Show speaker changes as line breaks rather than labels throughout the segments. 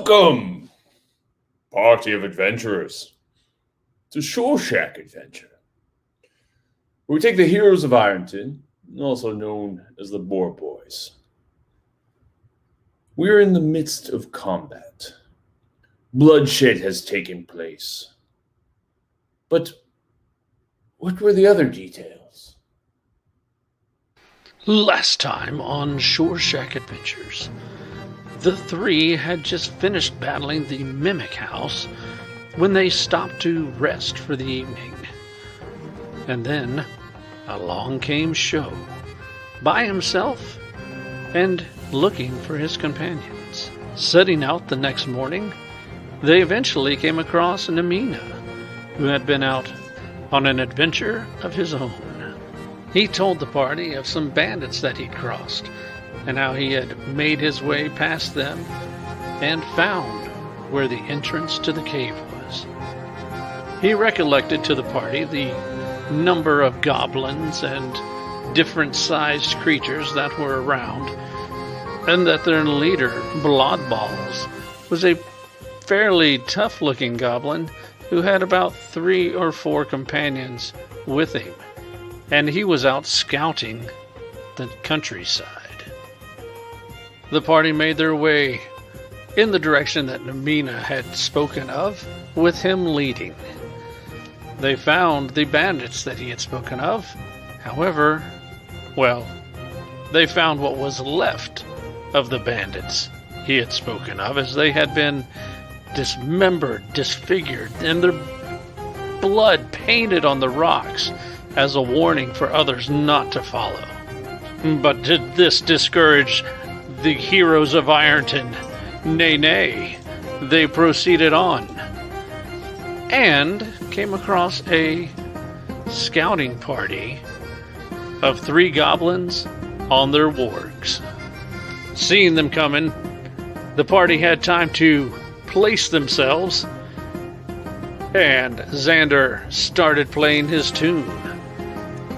Welcome, party of adventurers, to Shore Shack Adventure, where we take the heroes of Ironton, also known as the Boar Boys. We are in the midst of combat. Bloodshed has taken place. But what were the other details?
Last time on Shore Shack Adventures, the three had just finished battling the Mimic House when they stopped to rest for the evening. And then along came Sho, by himself and looking for his companions. Setting out the next morning, they eventually came across Namina, who had been out on an adventure of his own. He told the party of some bandits that he'd crossed, and how he had made his way past them and found where the entrance to the cave was. He recollected to the party the number of goblins and different-sized creatures that were around, and that their leader, Bloodballs, was a fairly tough-looking goblin who had about 3 or 4 companions with him, and he was out scouting the countryside. The party made their way in the direction that Namina had spoken of, with him leading. They found the bandits that he had spoken of. However, they found what was left of the bandits he had spoken of, as they had been dismembered, disfigured, and their blood painted on the rocks as a warning for others not to follow. But did this discourage the heroes of Ironton? Nay, they proceeded on and came across a scouting party of 3 goblins on their wargs. Seeing them coming, the party had time to place themselves, and Xander started playing his tune.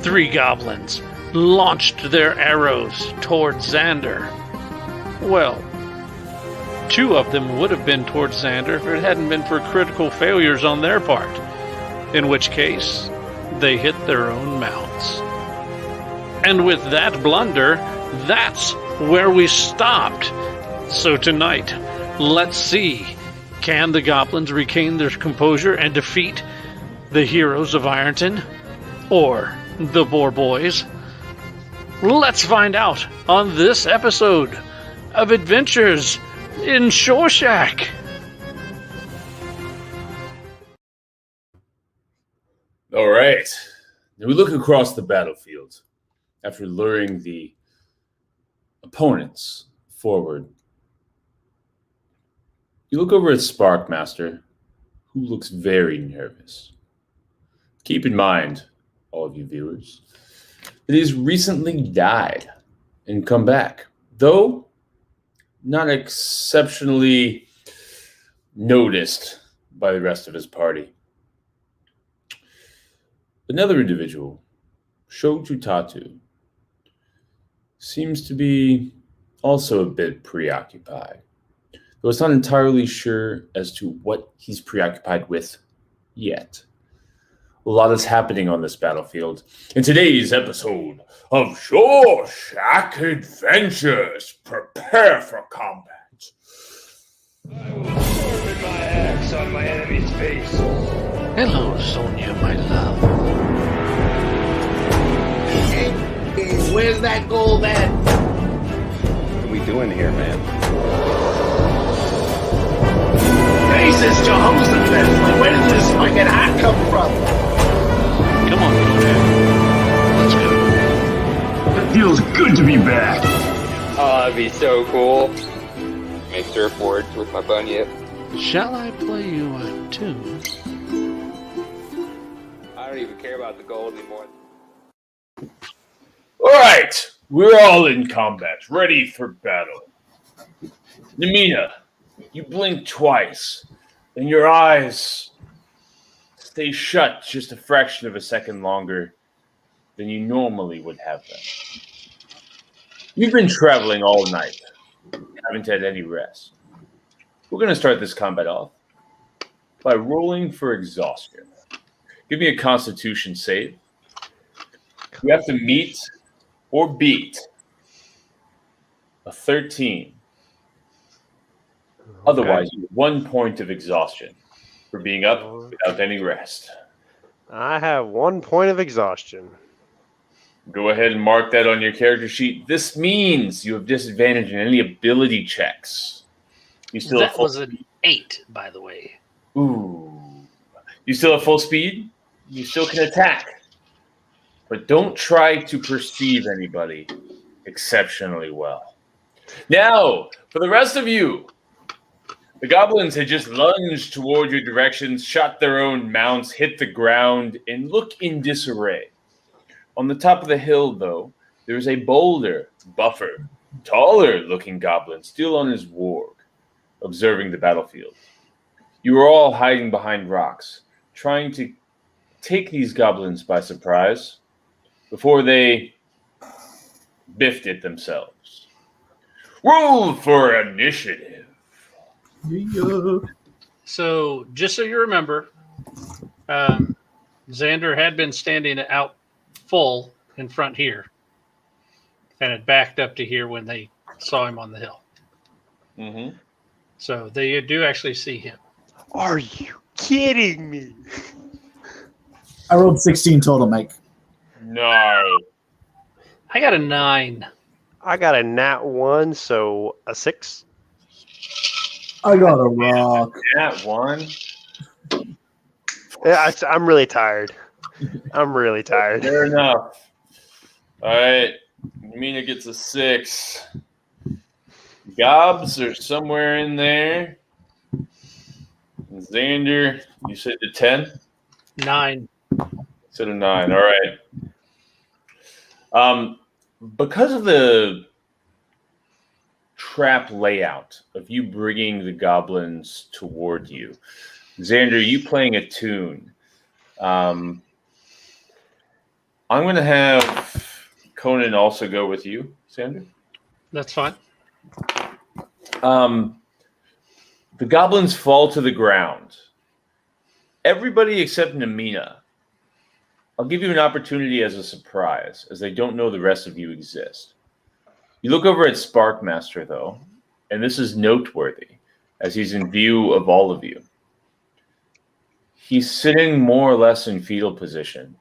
3 goblins launched their arrows towards Xander. Well, 2 of them would have been towards Xander if it hadn't been for critical failures on their part, in which case they hit their own mounts. And with that blunder, that's where we stopped. So tonight, let's see, can the goblins regain their composure and defeat the heroes of Ironton? Or the Boar Boys? Let's find out on this episode of Adventures in Shore Shack.
All right. Now we look across the battlefield after luring the opponents forward. You look over at Sparkmaster, who looks very nervous. Keep in mind, all of you viewers, that he's recently died and come back, though not exceptionally noticed by the rest of his party. Another individual, Sho Tutatu, seems to be also a bit preoccupied, though it's not entirely sure as to what he's preoccupied with yet. A lot is happening on this battlefield in today's episode of Shore Shack Adventures. Prepare for combat.
I will sharpen my axe on my enemy's face.
Hello, Sonia, my love.
Hey, where's that gold at?
What are we doing here, man?
Jesus, Jehoshaphat! Where did this fucking hat come from?
Come on, Conan. Let's go.
It feels good to be back.
Oh, that'd be so cool. Make surfboards with my bunyip.
Shall I play you a tune?
I don't even care about the gold anymore.
All right, we're all in combat, ready for battle. Namina, you blink twice, and your eyes stay shut just a fraction of a second longer than you normally would have them. You've been traveling all night, haven't had any rest. We're going to start this combat off by rolling for exhaustion. Give me a Constitution save. You have to meet or beat a 13. Otherwise, you have 1 point of exhaustion for being up without any rest.
I have 1 point of exhaustion.
Go ahead and mark that on your character sheet. This means you have disadvantage in any ability checks. You still have
That
full
was an 8, by the way.
Ooh. You still have full speed. You still can attack. But don't try to perceive anybody exceptionally well. Now, for the rest of you, the goblins had just lunged toward your directions, shot their own mounts, hit the ground, and look in disarray. On the top of the hill, though, there's a bolder, buffer, taller-looking goblin still on his warg, observing the battlefield. You are all hiding behind rocks, trying to take these goblins by surprise before they biffed it themselves. Roll for initiative.
Yeah.
So, just so you remember, Xander had been standing out full in front here and had backed up to here when they saw him on the hill.
Mm-hmm.
So they do actually see him.
Are you kidding me?
I rolled 16 total, Mike.
No.
I got a 9.
I got a nat 1, so a 6.
I got a rock.
That one.
Yeah, I'm really tired. I'm really tired.
Fair enough. All right. Mina gets a 6. Gobs are somewhere in there. And Xander, you said a 10?
9.
Said a 9. All right. Because of the trap layout of you bringing the goblins toward you, Xander, you playing a tune. I'm going to have Conan also go with you, Xander.
That's fine.
The goblins fall to the ground. Everybody except Namina. I'll give you an opportunity as a surprise, as they don't know the rest of you exist. You look over at Sparkmaster, though, and this is noteworthy, as he's in view of all of you. He's sitting more or less in fetal position,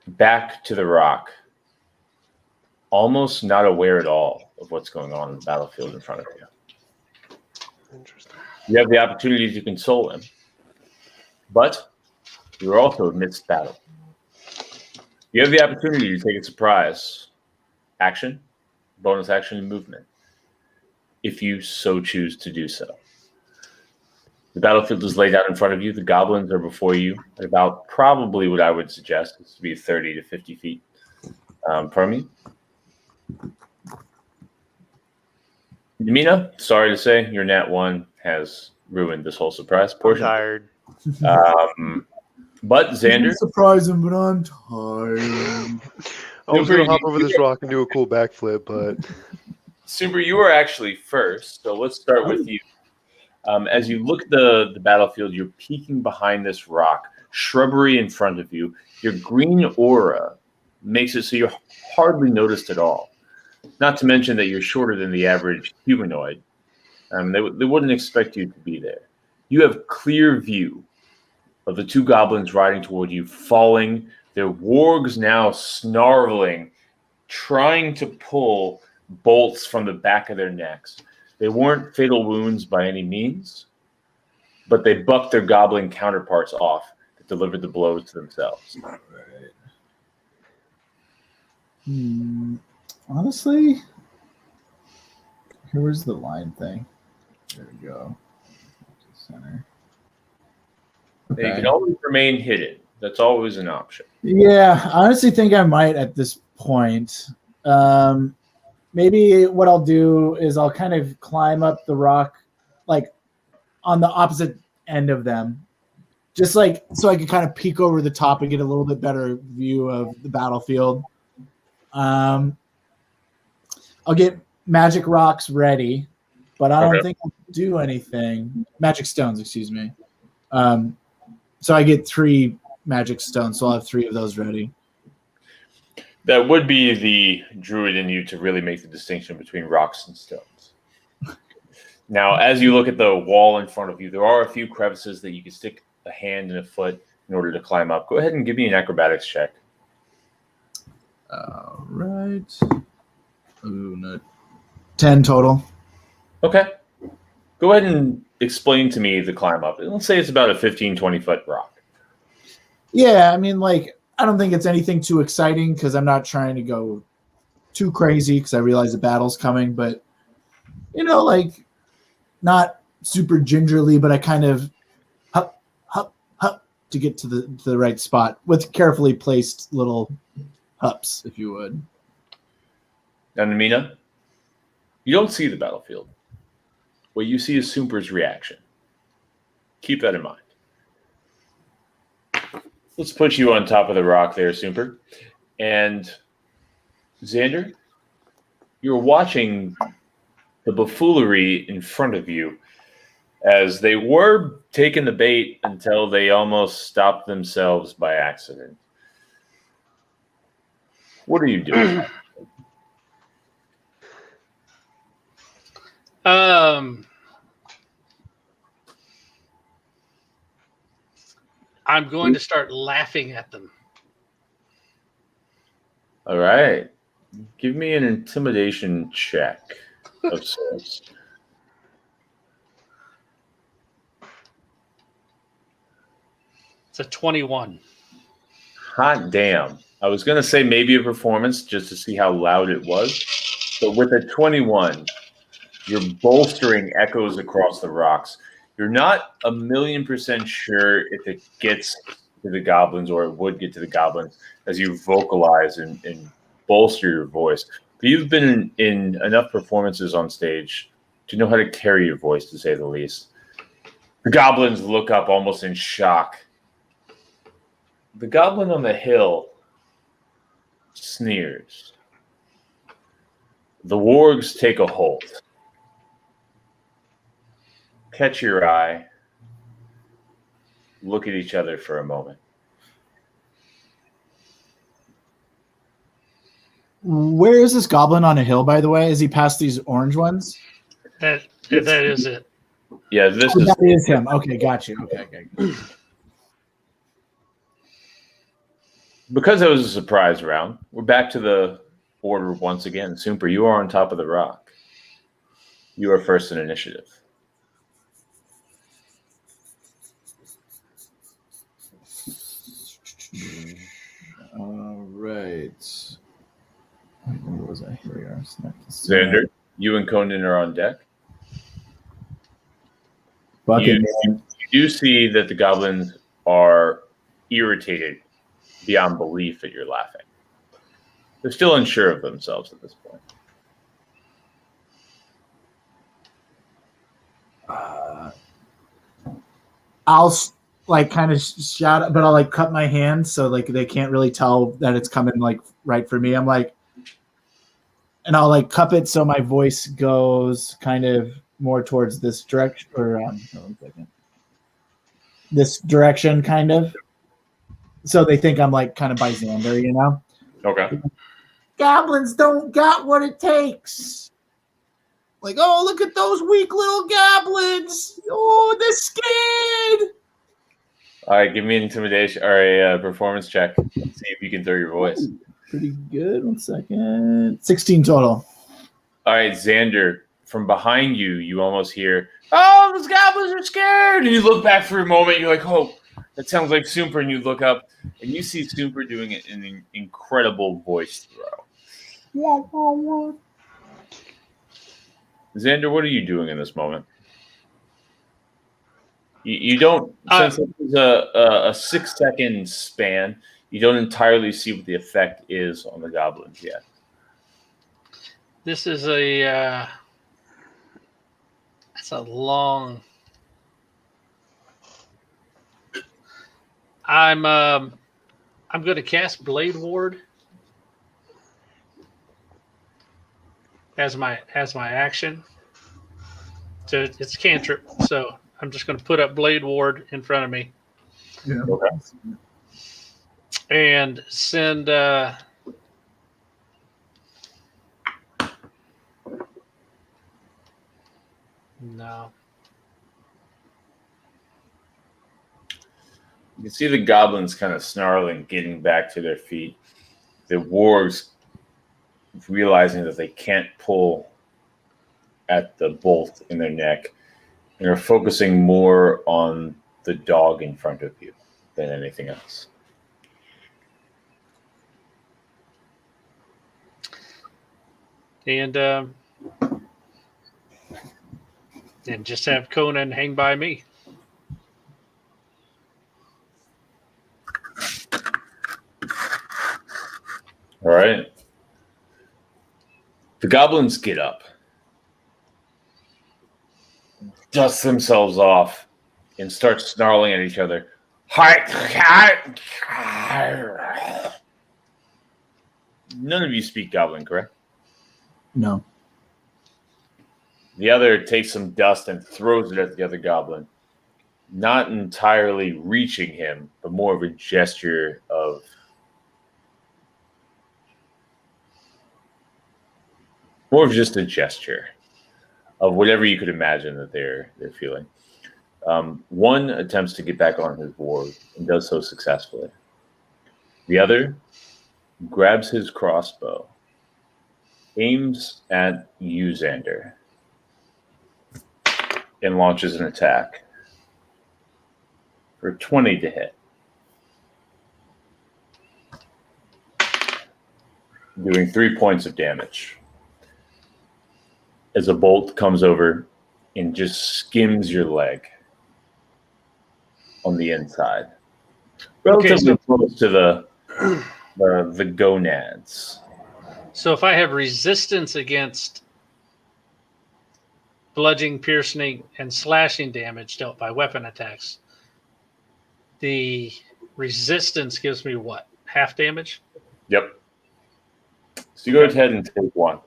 back to the rock, almost not aware at all of what's going on in the battlefield in front of you.
Interesting.
You have the opportunity to console him, but you're also amidst battle. You have the opportunity to take a surprise action, bonus action, and movement, if you so choose to do so. The battlefield is laid out in front of you. The goblins are before you at about probably what I would suggest is to be 30 to 50 feet from you. Namina, sorry to say, your nat 1 has ruined this whole surprise
I'm
portion.
tired.
But Xander,
Surprising, but I'm tired.
I was going to hop over this rock and do a cool backflip, but
Super, you are actually first, so let's start with you. As you look at the battlefield, you're peeking behind this rock, shrubbery in front of you. Your green aura makes it so you're hardly noticed at all. Not to mention that you're shorter than the average humanoid. They wouldn't expect you to be there. You have clear view of the two goblins riding toward you, falling, their wargs now snarling, trying to pull bolts from the back of their necks. They weren't fatal wounds by any means, but they bucked their goblin counterparts off that delivered the blows to themselves.
All right. Honestly, here's the line thing. There we go. Center.
They can always remain hidden. That's always an option.
Yeah, I honestly think I might at this point. Maybe what I'll do is I'll kind of climb up the rock, like on the opposite end of them, just like so I can kind of peek over the top and get a little bit better view of the battlefield. I'll get magic rocks ready, but I don't
Okay.
think I'll do anything. Magic stones, excuse me. So I get 3 magic stones, so I'll have 3 of those ready.
That would be the druid in you to really make the distinction between rocks and stones. Now, as you look at the wall in front of you, there are a few crevices that you can stick a hand and a foot in order to climb up. Go ahead and give me an acrobatics check.
All right. Ooh, no. 10 total.
Okay. Go ahead and explain to me the climb up. Let's say it's about a 15, 20-foot rock.
Yeah, I mean, like, I don't think it's anything too exciting because I'm not trying to go too crazy because I realize the battle's coming, but, you know, like, not super gingerly, but I kind of hop, hop, hop to get to the right spot with carefully placed little hups, if you would.
Now, Namina, you don't see the battlefield. What you see is Super's reaction. Keep that in mind. Let's put you on top of the rock there, Super. And Xander, you're watching the buffoonery in front of you as they were taking the bait until they almost stopped themselves by accident. What are you doing?
I'm going to start laughing at them.
All right. Give me an intimidation check of sorts.
It's a 21.
Hot damn. I was going to say maybe a performance just to see how loud it was. But with a 21, you're bolstering echoes across the rocks. You're not 1,000,000% sure if it gets to the goblins or it would get to the goblins as you vocalize and bolster your voice. But you've been in enough performances on stage to know how to carry your voice, to say the least. The goblins look up almost in shock. The goblin on the hill sneers. The wargs take a hold. Catch your eye. Look at each other for a moment.
Where is this goblin on a hill, by the way? Is he past these orange ones?
That is it.
Yeah, this
Oh,
is
that is him. Okay, got you. Okay.
because it was a surprise round. We're back to the order once again. Super, you are on top of the rock. You are first in initiative.
All right. Where was I? Here we are.
Xander, you and Conan are on deck.
Bucket
You
man.
do see that the goblins are irritated beyond belief that you're laughing. They're still unsure of themselves at this point.
I'll like kind of shout, but I'll like cut my hand so like they can't really tell that it's coming like right for me. I'm like, and I'll like cup it so my voice goes kind of more towards this direction, or hold on a second. This direction, kind of. So they think I'm like kind of by Xander, you know?
Okay.
Goblins don't got what it takes. Like, oh, look at those weak little goblins. Oh, they're scared.
All right, give me an intimidation or a performance check. Let's see if you can throw your voice.
Ooh, pretty good. 1 second. 16 total.
All right, Xander, from behind you, you almost hear, "Oh, those goblins are scared!" And you look back for a moment. You're like, "Oh, that sounds like Super." And you look up, and you see Super doing an incredible voice throw. Xander, what are you doing in this moment? You don't, since it's a 6-second span, you don't entirely see what the effect is on the goblins yet.
This is a that's a long. I'm going to cast Blade Ward as my action. So it's a cantrip. So I'm just going to put up Blade Ward in front of me
Yeah.
Okay.
and send. No.
You can see the goblins kind of snarling, getting back to their feet. The wargs realizing that they can't pull at the bolt in their neck and are focusing more on the dog in front of you than anything else.
And just have Conan hang by me.
All right. The goblins get up, dust themselves off, and start snarling at each other. None of you speak Goblin, correct?
No.
The other takes some dust and throws it at the other goblin, not entirely reaching him, but more of a gesture of just a gesture of whatever you could imagine that they're feeling. One attempts to get back on his board and does so successfully. The other grabs his crossbow, aims at you, Xander, and launches an attack for 20 to hit. Doing 3 points of damage. As a bolt comes over and just skims your leg on the inside. Relatively close to the gonads.
So if I have resistance against bludgeoning, piercing, and slashing damage dealt by weapon attacks, the resistance gives me what? Half damage?
Yep. So you go ahead and take one.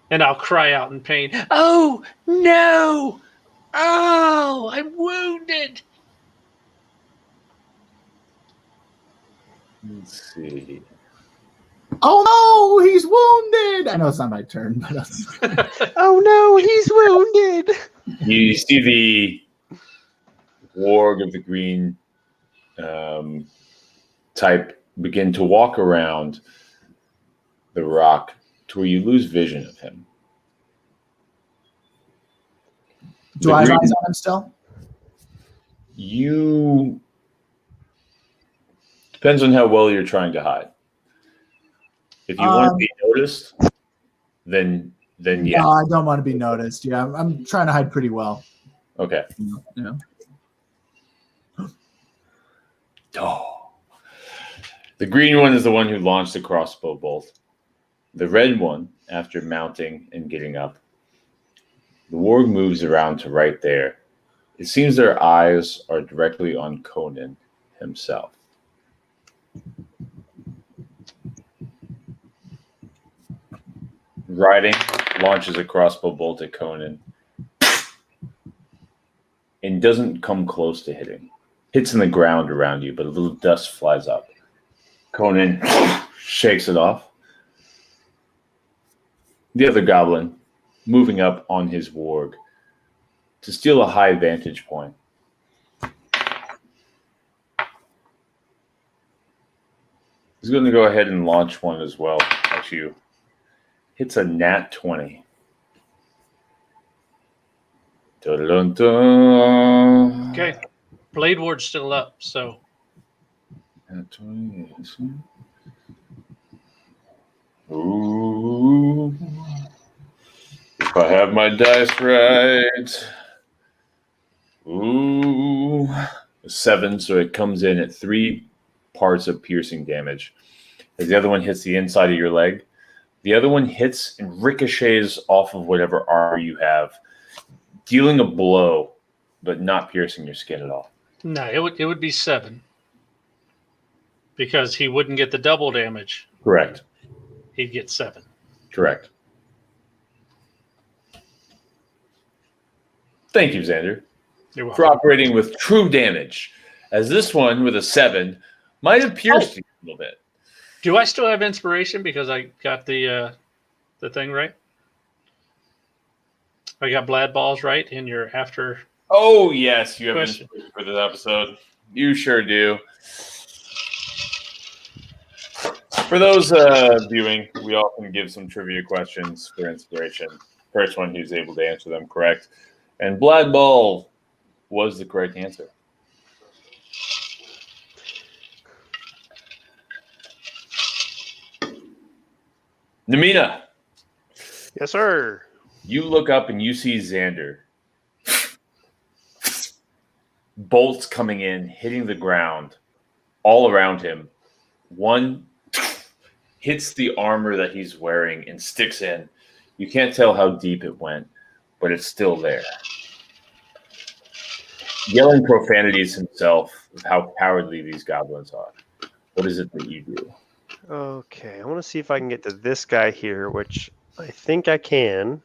And I'll cry out in pain. Oh, no! Oh, I'm wounded!
Let's see.
Oh no, he's wounded. I know it's not my turn, but
Oh no, he's wounded.
You see the warg of the green type begin to walk around the rock to where you lose vision of him.
do I have eyes on him still?
You depends on how well you're trying to hide. If you want to be noticed, then yeah.
No, I don't want to be noticed. Yeah, I'm trying to hide pretty well.
Okay.
Yeah.
Oh. The green one is the one who launched the crossbow bolt. The red one, after mounting and getting up, the warg moves around to right there. It seems their eyes are directly on Conan himself. Riding, launches a crossbow bolt at Conan and doesn't come close to hitting. Hits in the ground around you, but a little dust flies up. Conan shakes it off. The other goblin, moving up on his warg to steal a high vantage point. He's going to go ahead and launch one as well at you. Hits a nat 20. Dun-dun-dun.
Okay. Blade Ward's still up, so
Nat 20 is... Ooh. If I have my dice right. Ooh. 7, so it comes in at 3 parts of piercing damage. As the other one hits the inside of your leg, the other one hits and ricochets off of whatever armor you have, dealing a blow, but not piercing your skin at all.
no, it would be 7. Because he wouldn't get the double damage.
Correct.
He'd get 7.
Correct. Thank you, Xander,
You're
for
welcome.
operating with true damage, as this one with a 7 might have pierced you a little bit.
Do I still have inspiration because I got the thing right? I got Blad Balls right in your after.
Oh, yes, you have
Question.
inspiration for this episode. You sure do. For those viewing, we often give some trivia questions for inspiration. First one who's able to answer them correct. And Blad Ball was the correct answer. Namina,
Yes, sir.
you look up and you see Xander. Bolts coming in, hitting the ground all around him. One hits the armor that he's wearing and sticks in. You can't tell how deep it went, but it's still there. Yelling profanities himself of how cowardly these goblins are. What is it that you do?
Okay, I want to see if I can get to this guy here, which I think I can.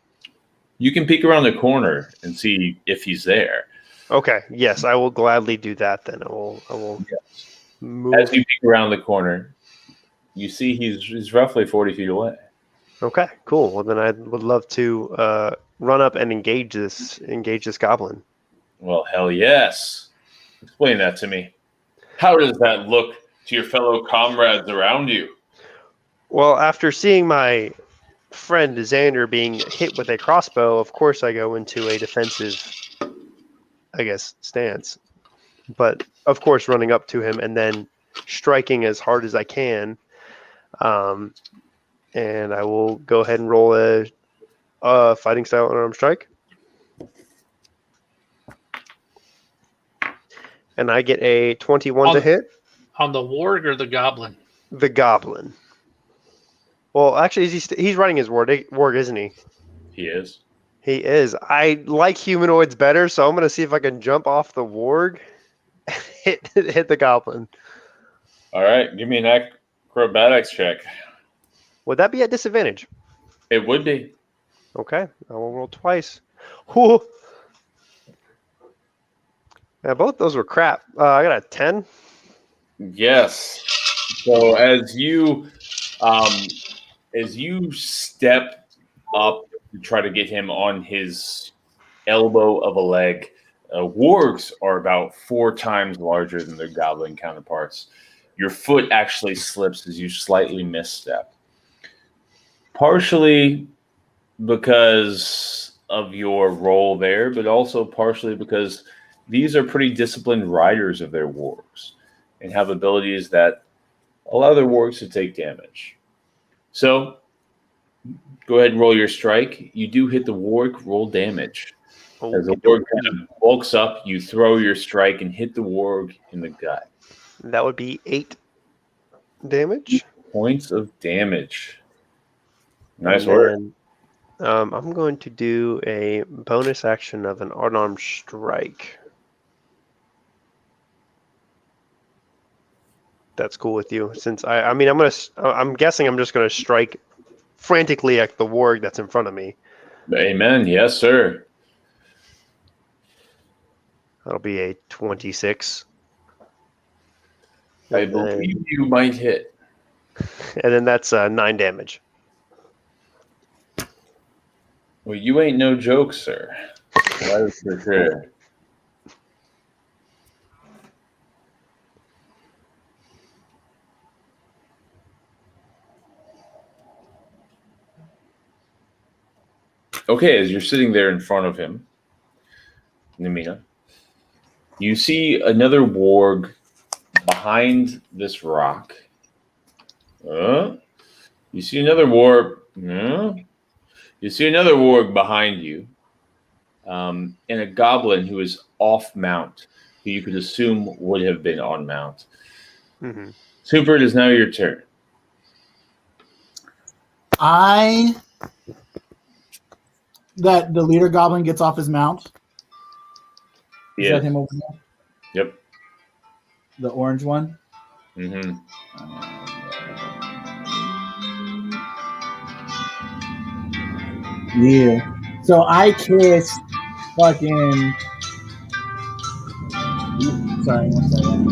You can peek around the corner and see if he's there.
Okay, yes, I will gladly do that then. I will move.
As you peek around the corner, you see he's roughly 40 feet away.
Okay, cool. Well, then I would love to run up and engage this goblin.
Well, hell yes. Explain that to me. How does that look to your fellow comrades around you?
Well, after seeing my friend Xander being hit with a crossbow, of course I go into a defensive, I guess, stance. But of course, running up to him and then striking as hard as I can. And I will go ahead and roll a fighting style unarmed strike. And I get a 21 to hit.
On the warg or the goblin?
The goblin. Well, actually, he's running his warg, isn't he?
He is.
He is. I like humanoids better, so I'm going to see if I can jump off the warg and hit the goblin.
All right, give me an acrobatics check.
Would that be at disadvantage?
It would be.
Okay, I will roll twice. Whew. Yeah, both those were crap. I got a 10.
Yes. So as you step up to try to get him on his elbow of a leg, wargs are about 4 times larger than their goblin counterparts. Your foot actually slips as you slightly misstep. Partially because of your role there, but also partially because these are pretty disciplined riders of their wargs and have abilities that allow their wargs to take damage. So go ahead and roll your strike. You do hit the warg, roll damage. As the warg kind of bulks up, you throw your strike and hit the warg in the gut.
That would be 8 damage.
Points of damage. Nice
And
work.
then, I'm going to do a bonus action of an unarmed strike. That's cool with you, since I'm guessing I'm just gonna strike frantically at the warg that's in front of me.
Amen. Yes, sir.
That'll be a 26.
I
And then-
believe you might hit.
And then that's 9 damage.
Well, you ain't no joke, sir. That is for sure. Okay, as you're sitting there in front of him, Namina, you see another warg behind this rock. You see another warg. You see another warg behind you, and a goblin who is off mount, who you could assume would have been on mount.
Mm-hmm.
Super, it is now your turn.
That the leader goblin gets off his mount. Is
Yeah.
that him over there?
Yep.
The orange one?
Mm-hmm.
Yeah. So I kissed fucking. Sorry, one second.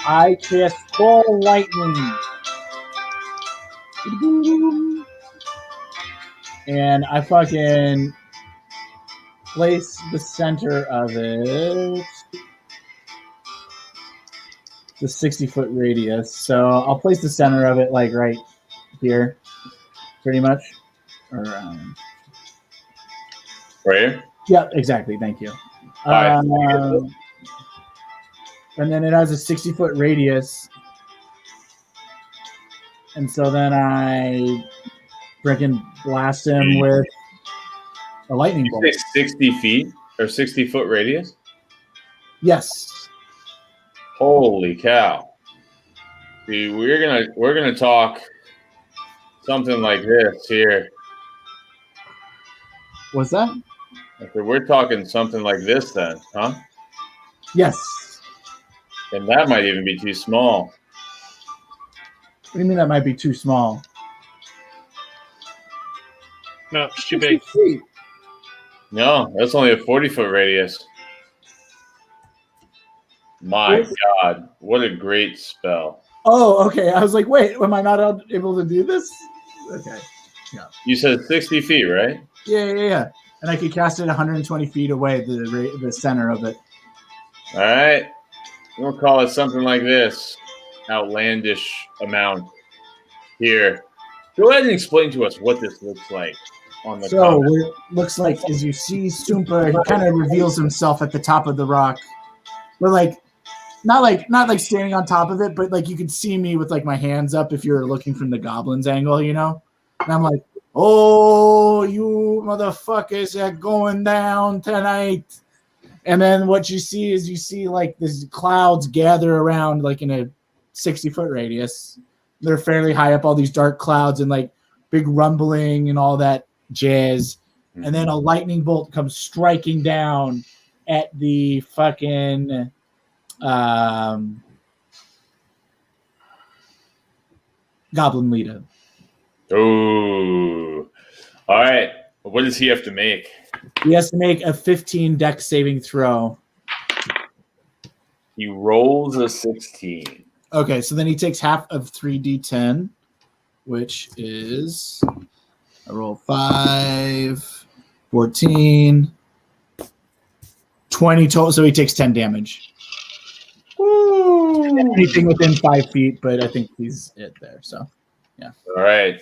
I kissed full lightning. And I fucking place the center of it. The 60-foot radius. So I'll place the center of it like right here, pretty much. Or
Right here?
yeah, exactly. Thank you.
Alright.
And then it has a 60-foot radius. And so then I freaking blast him with a lightning bolt.
You say 60 feet or 60-foot radius?
Yes.
Holy cow. Dude, we're gonna talk something like this here.
What's that?
Okay, we're talking something like this then, huh?
Yes.
And that might even be too small.
What do you mean that might be too small?
No, it's too big.
60 feet.
No, that's only a 40-foot radius. My God, what a great spell.
Oh, okay. I was like, wait, am I not able to do this? Okay.
You said 60 feet, right?
Yeah. And I could cast it 120 feet away, the center of it.
All right. We'll call it something like this. Outlandish amount here. Go ahead and explain to us what this looks like on the
So
cover.
what it looks like is you see Soompa, he kind of reveals himself at the top of the rock. But not like standing on top of it, but like you could see me with like my hands up if you're looking from the goblin's angle, you know? And I'm like, oh, you motherfuckers are going down tonight. And then what you see like these clouds gather around like in a 60-foot radius. They're fairly high up, all these dark clouds and like big rumbling and all that jazz. And then a lightning bolt comes striking down at the fucking Goblin leader.
Oh. All right. What does he have to make?
He has to make a 15 dex saving throw.
He rolls a 16.
Okay, so then he takes half of 3d10, which is I roll 5, 14, 20 total, so he takes 10 damage.
Woo!
Anything within 5 feet, but I think he's it there. So
All right.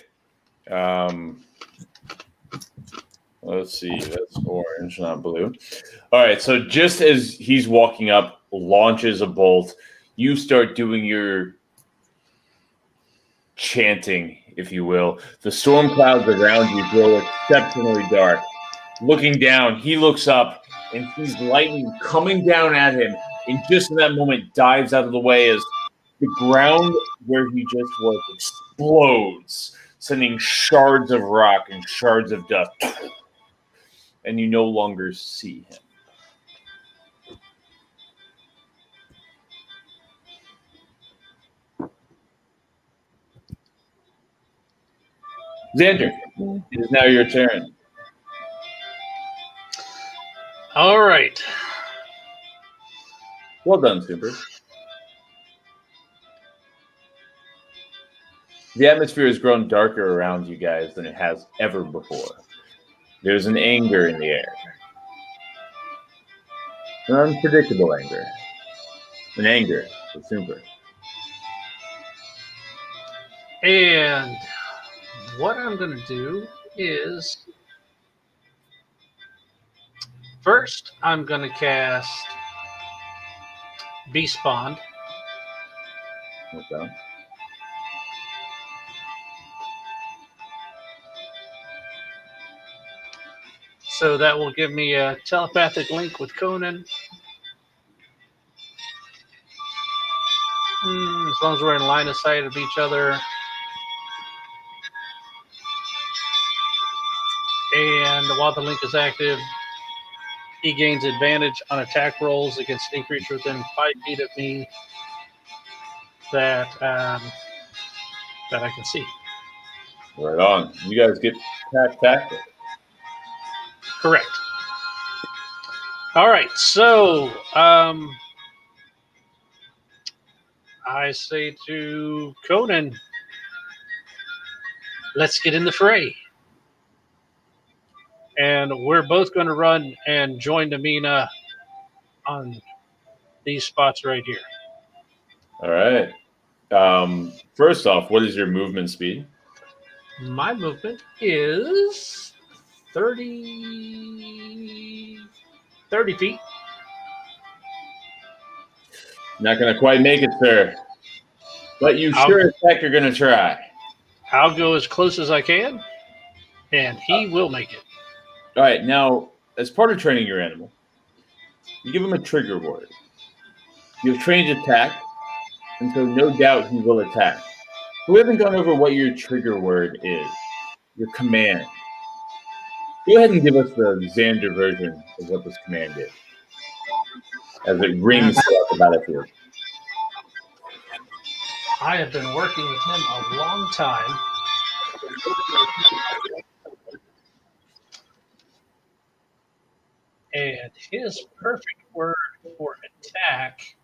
Let's see. That's orange, not blue. All right. So just as he's walking up, launches a bolt, you start doing your chanting, if you will. The storm clouds around you grow exceptionally dark. Looking down, he looks up and sees lightning coming down at him. And just in that moment, dives out of the way as the ground where he just was explodes, sending shards of rock and shards of dust. And you no longer see him. Xander, it is now your turn.
All right.
Well done, Super. The atmosphere has grown darker around you guys than it has ever before. There's an anger in the air. An unpredictable anger. An anger for Super.
And what I'm going to do is first I'm going to cast Beast Bond.
Okay.
So that will give me a telepathic link with Conan. As long as we're in line of sight of each other. And while the link is active, he gains advantage on attack rolls against any creature within 5 feet of me that I can see.
Right on. You guys get tactic.
Correct. All right, so I say to Conan, let's get in the fray. And we're both going to run and join Namina on these spots right here.
All right. First off, what is your movement speed?
My movement is 30 feet.
Not going to quite make it, sir. But you sure as heck are going to try.
I'll go as close as I can, and he will make it.
All right. Now, as part of training your animal, you give him a trigger word. You have trained attack, and so no doubt he will attack. We haven't gone over what your trigger word is, your command. Go ahead and give us the Xander version of what this command is, as it rings throughout the battlefield.
I have been working with him a long time. And his perfect word for attack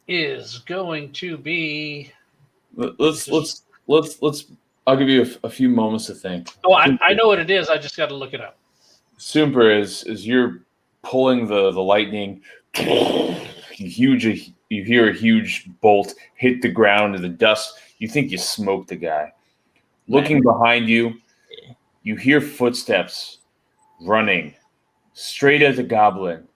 is going to be.
Let's. I'll give you a few moments to think.
Oh, I know what it is. I just got to look it up.
Super is you're pulling the lightning. You hear a huge bolt hit the ground in the dust. You think you smoked the guy. Looking behind you, you hear footsteps running straight at the goblin,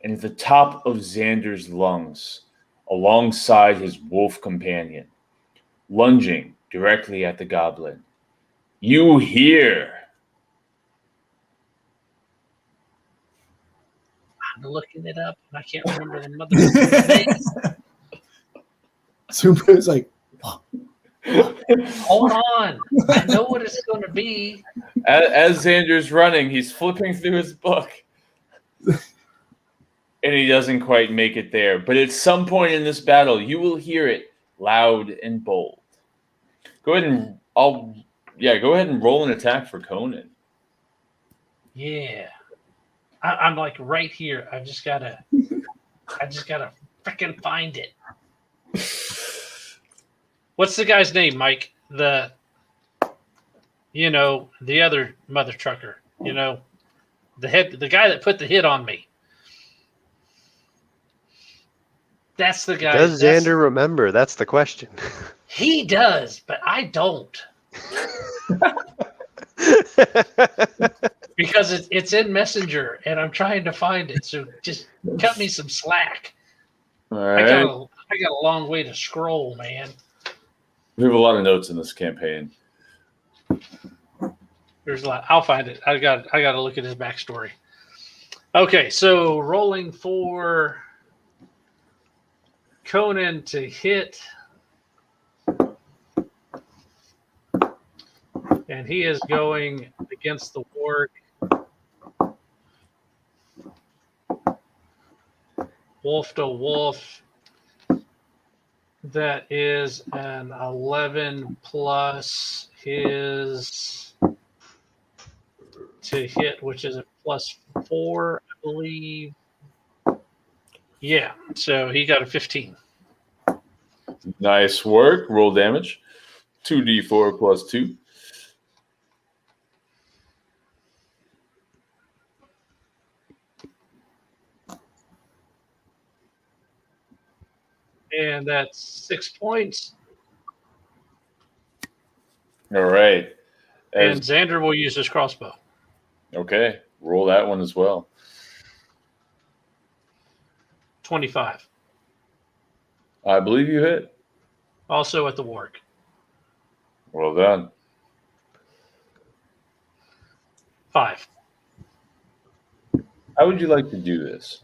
and at the top of Xander's lungs, alongside his wolf companion, lunging directly at the goblin. You hear.
I'm looking it up, and I can't remember the mother's name.
Super is like,
Hold on. I know what it's going to be.
As Xander's running, he's flipping through his book. And he doesn't quite make it there. But at some point in this battle, you will hear it loud and bold. Go ahead and roll an attack for Conan.
Yeah. I'm like right here. I just gotta freaking find it. What's the guy's name, Mike? The other mother trucker. The guy that put the hit on me. That's the guy.
Does Xander remember? That's the question.
He does, but I don't. Because it's in Messenger, and I'm trying to find it. So just cut me some slack.
All right.
I got a long way to scroll, man.
We have a lot of notes in this campaign.
There's a lot. I'll find it. I got to look at his backstory. Okay, so rolling for Conan to hit, and he is going against the warg. Wolf to wolf. That is an 11 plus his to hit, which is a +4, I believe. Yeah, so he got a 15.
Nice work. Roll damage. 2d4 plus 2.
And that's 6 points.
All right.
And Xander will use his crossbow.
Okay. Roll that one as well.
25.
I believe you hit.
Also at the warg.
Well done.
5.
How would you like to do this?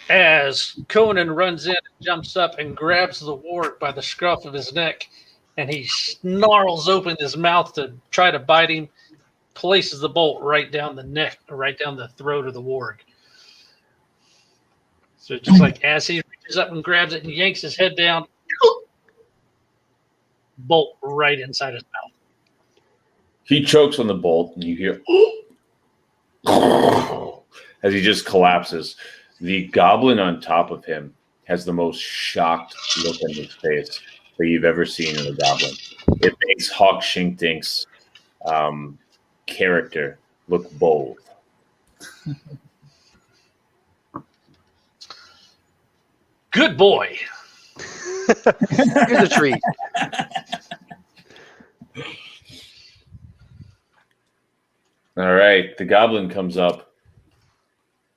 As Conan runs in and jumps up and grabs the warg by the scruff of his neck, and he snarls open his mouth to try to bite him, places the bolt right down the neck, right down the throat of the warg. So just like as he reaches up and grabs it and yanks his head down,
bolt right inside his mouth.
He chokes on the bolt, and you hear as he just collapses. The goblin on top of him has the most shocked look on his face that you've ever seen in a goblin. It makes Hawk Shinkdink's character look bold.
Good boy.
Here's a treat.
All right, the goblin comes up,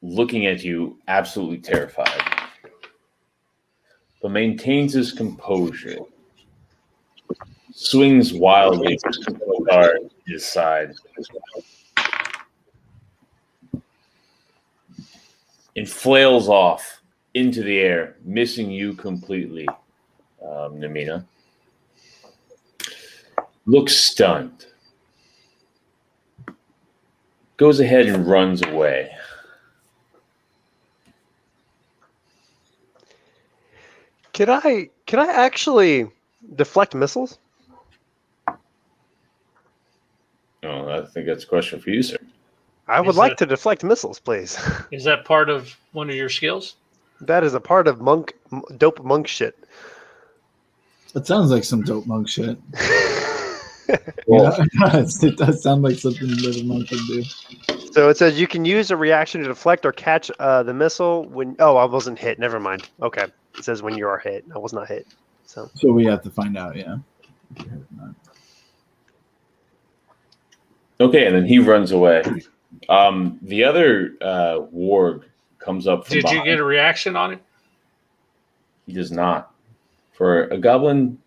looking at you, absolutely terrified, but maintains his composure. Swings wildly with the guard at his side, and flails off into the air, missing you completely, Namina. Looks stunned. Goes ahead and runs away.
Can I actually deflect missiles?
Oh, I think that's a question for you, sir.
I would
Is
like
that-
to deflect missiles, please.
Is that part of one of your skills?
That is a part of dope monk shit.
That sounds like some dope monk shit.
Well,
It does sound like something that a monk would do.
So it says you can use a reaction to deflect or catch the missile when. Oh, I wasn't hit. Never mind. Okay. It says when you are hit. I was not hit. So
So we have to find out, yeah.
okay, and then he runs away. The other warg comes up from
Did you
behind.
get a reaction on it?
He does not. For a goblin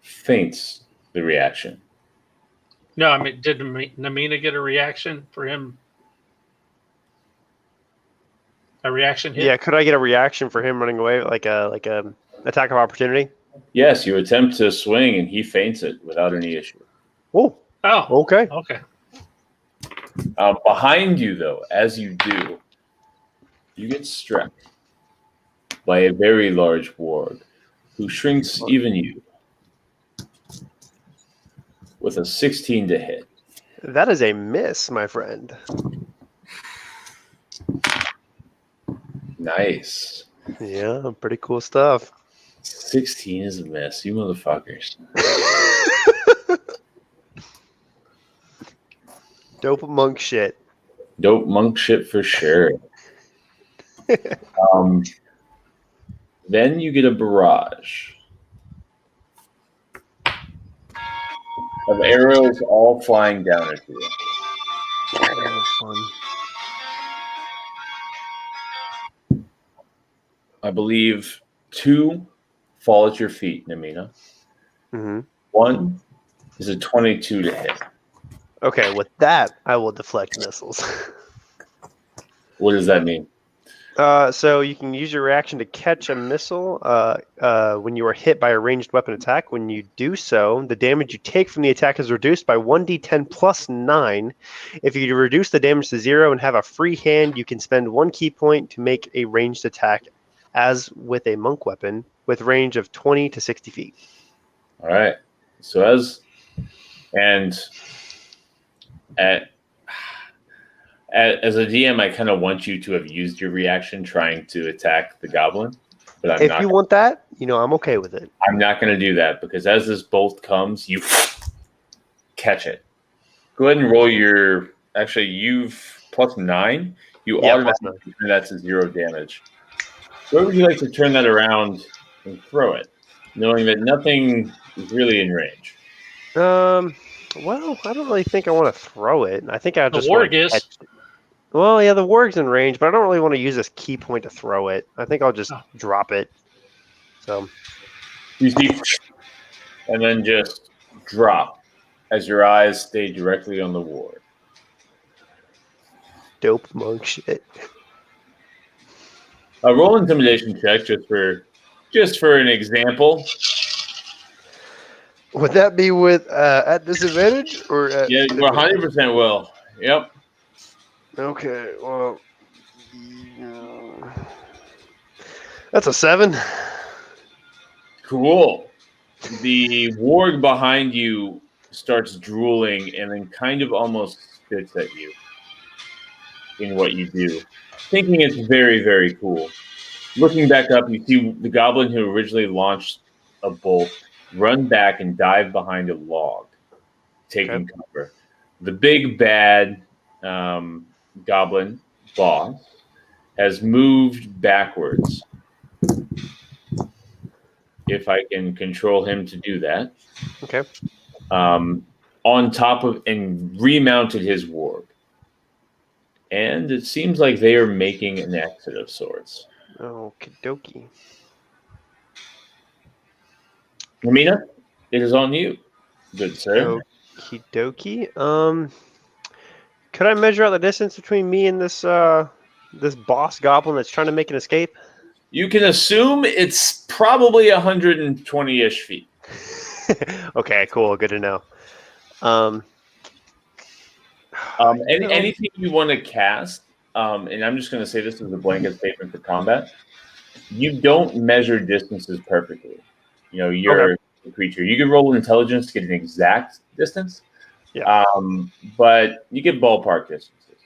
faints the reaction.
No, I mean, did Namina get a reaction for him? A reaction hit?
yeah, could I get a reaction for him running away, like a attack of opportunity?
Yes, you attempt to swing and he faints it without any issue.
Oh,
Oh,
okay.
okay.
Behind you, though, as you do, you get struck by a very large warg who shrinks even you with a 16 to hit.
That is a miss, my friend.
Nice.
Yeah, pretty cool stuff.
16 is a miss, you motherfuckers.
Dope monk shit.
Dope monk shit for sure. Then you get a barrage of arrows all flying down at you.
That was fun.
I believe 2 fall at your feet, Namina.
hmm
1 is a 22 to hit.
Okay, with that, I will deflect missiles.
What does that mean?
So you can use your reaction to catch a missile when you are hit by a ranged weapon attack. When you do so, the damage you take from the attack is reduced by 1d10 plus 9. If you reduce the damage to 0 and have a free hand, you can spend 1 key point to make a ranged attack, as with a monk weapon, with range of 20 to 60 feet.
All right. So as a DM, I kind of want you to have used your reaction trying to attack the goblin, but I'm
If
not.
you want that, I'm okay with it.
I'm not going to do that because as this bolt comes, you catch it. Go ahead and roll your. Actually, you've plus 9. You
Yeah,
automatically turn that to 0 damage. Where would you like to turn that around and throw it, knowing that nothing is really in range?
Well, I don't really think I want to throw it. I think I
The
just want
warg
to
is.
catch it. Well, yeah, the warg's in range, but I don't really want to use this key point to throw it. I think I'll just drop it. So
You see, and then just drop as your eyes stay directly on the ward.
dope monk shit.
Roll intimidation check just for an example.
Would that be with at disadvantage or at
Yeah, 100% will. Yep.
Okay, well, that's a 7.
Cool. the warg behind you starts drooling and then kind of almost spits at you in what you do, thinking it's very, very cool. Looking back up, you see the goblin who originally launched a bolt run back and dive behind a log, taking cover. The big bad goblin boss has moved backwards. If I can control him to do that.
Okay.
On top of and remounted his warg. And it seems like they are making an exit of sorts.
Okie dokie.
Namina, it is on you. Good sir.
Okie dokie. Could I measure out the distance between me and this this boss goblin that's trying to make an escape?
You can assume it's probably 120-ish feet.
Okay, cool. Good to know.
Anything you want to cast, and I'm just going to say this as a blanket statement for combat, you don't measure distances perfectly. You know, you're a creature. You can roll intelligence to get an exact distance, but you get ballpark distances.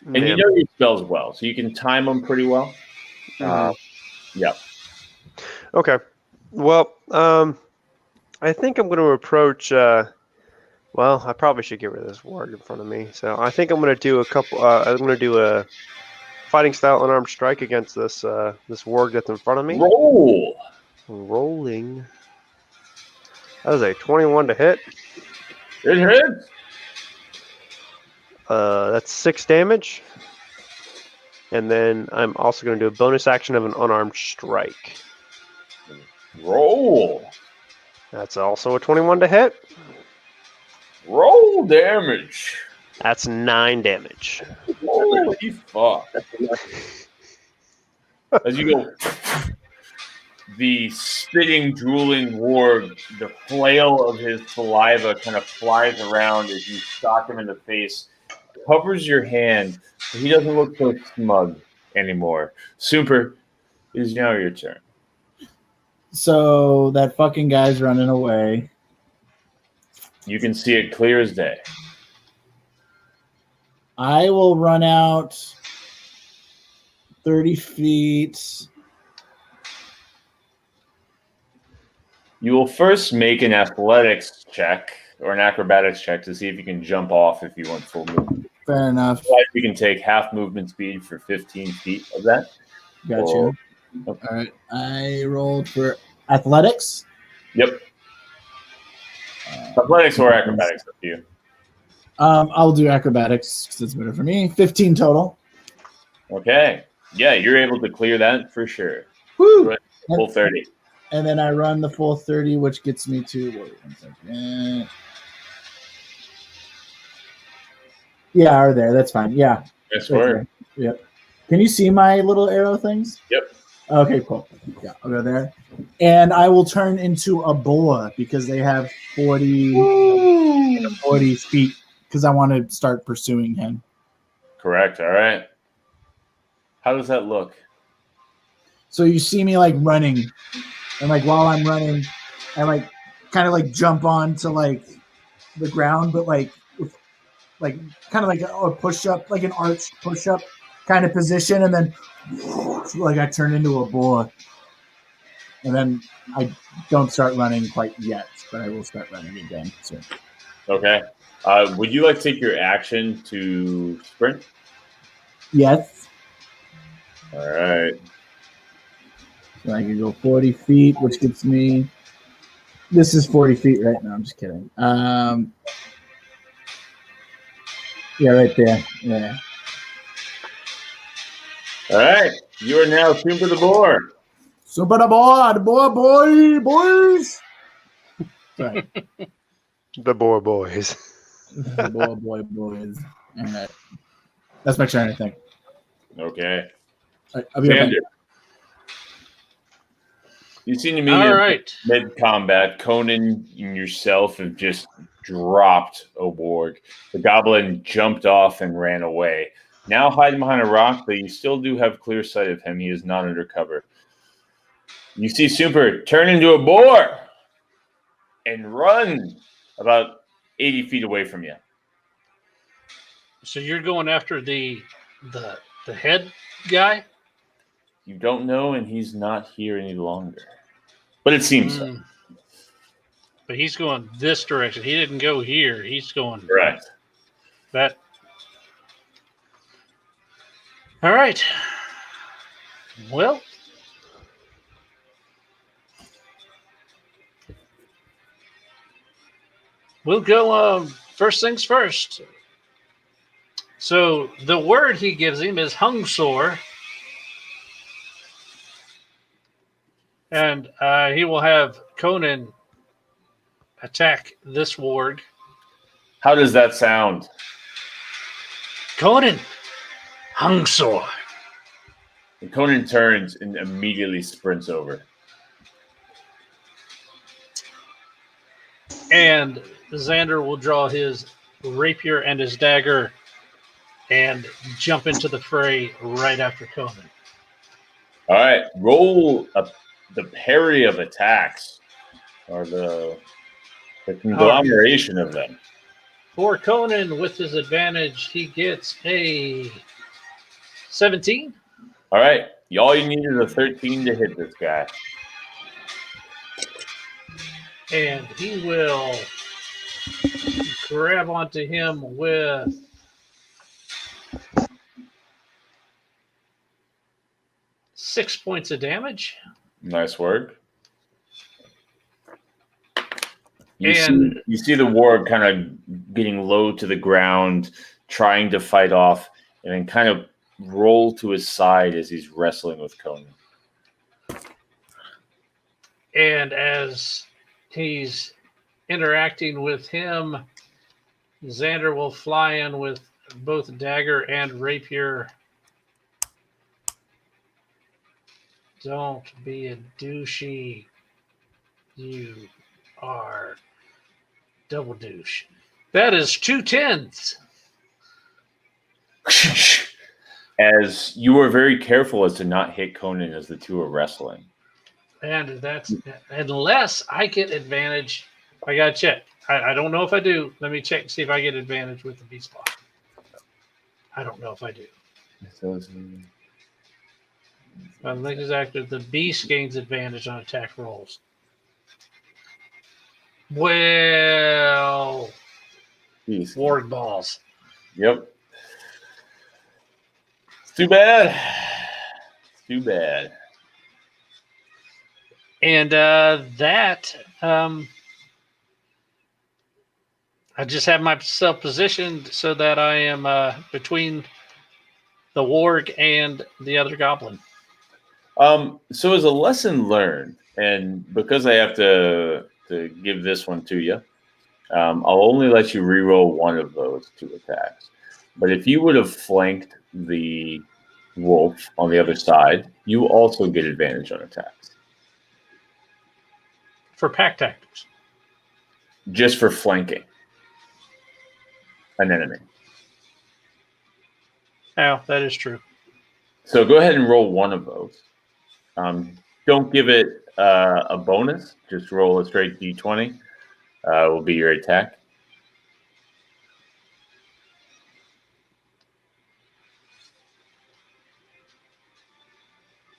And you know your spells well, so you can time them pretty well. Yeah.
Okay. Well, I think I'm going to approach. Well, I probably should get rid of this warg in front of me. So I think I'm going to do a couple. I'm going to do a fighting style unarmed strike against this this warg that's in front of me.
Roll.
Rolling. That is a 21 to hit.
It hits.
That's 6 damage. And then I'm also going to do a bonus action of an unarmed strike.
Roll.
That's also a 21 to hit.
Roll damage.
That's 9 damage.
Holy fuck. As you go, the spitting, drooling warg, the flail of his saliva kind of flies around as you sock him in the face, covers your hand, but he doesn't look so smug anymore. Super, it is now your turn.
So that fucking guy's running away.
You can see it clear as day.
I will run out 30 feet.
You will first make an athletics check or an acrobatics check to see if you can jump off if you want full movement.
Fair enough.
You can take half movement speed for 15 feet of that.
Got you.
Okay.
All right. I rolled for athletics.
Yep. Athletics or acrobatics, up to you.
I'll do acrobatics because it's better for me. 15 total.
Okay. Yeah, you're able to clear that for sure.
Woo!
Full 30.
And then I run the full 30, which gets me to wait 1 second. Yeah, are there. That's fine. Yeah.
Yes,
Right
sir.
there. Yep. Can you see my little arrow things?
Yep.
Okay, cool. Yeah, I'll go there. And I will turn into a boa because they have 40 feet because I want to start pursuing him.
Correct. All right. How does that look?
So you see me like running, and like while I'm running, I like kind of like jump onto like the ground, but like with, like kind of like a push up, like an arch push up kind of position, and then like I turn into a boa, and then I don't start running quite yet, but I will start running again soon.
Okay. Would you like to take your action to sprint?
Yes.
All right.
So I can go 40 feet, which gets me. This is 40 feet right now. I'm just kidding. Yeah, right there. Yeah.
All right. You are now Super the Boar.
Super the boys. Sorry.
The Boar Boys.
The boys. All right. That's my turn, I think.
Okay.
All right, I'll be right back.
Xander. You've seen
All
immediately
right.
mid-combat. Conan and yourself have just dropped a warg. The goblin jumped off and ran away. Now hiding behind a rock, but you still do have clear sight of him. He is not under cover. You see Super turn into a boar. and run about 80 feet away from you.
So you're going after the head guy?
You don't know, and he's not here any longer. But it seems so.
But he's going this direction. He didn't go here. He's going
Correct.
that. All right. Well, we'll go first things first. So the word he gives him is Hungsor. And he will have Conan attack this warg.
How does that sound?
Conan, Hungsor.
And Conan turns and immediately sprints over.
And Xander will draw his rapier and his dagger and jump into the fray right after Conan.
All right, roll the parry of attacks, or the conglomeration of them.
For Conan, with his advantage, he gets a 17.
All right, all you need is a 13 to hit this guy.
And he will grab onto him with 6 points of damage.
Nice work.
And-
You see the warg kind of getting low to the ground, trying to fight off, and then kind of roll to his side as he's wrestling with Conan.
And as he's interacting with him, Xander will fly in with both dagger and rapier. Don't be a douchey. You are double douche. That is 2 10s.
As you are very careful as to not hit Conan as the two are wrestling.
And that's unless I get advantage. I gotta check. I don't know if I do. Let me check and see if I get advantage with the beast block. I don't know if I do. I think it's active. The beast gains advantage on attack rolls. Well,
Jeez.
warg balls.
Yep. It's too bad. It's too bad.
And that I just have myself positioned so that I am between the warg and the other goblin.
So as a lesson learned, and because I have to give this one to you, I'll only let you reroll one of those 2 attacks. But if you would have flanked the wolf on the other side, you also get advantage on attacks.
For pack tactics.
Just for flanking an enemy.
Oh, that is true.
So go ahead and roll one of those. Don't give it a bonus. Just roll a straight d20. Will be your attack.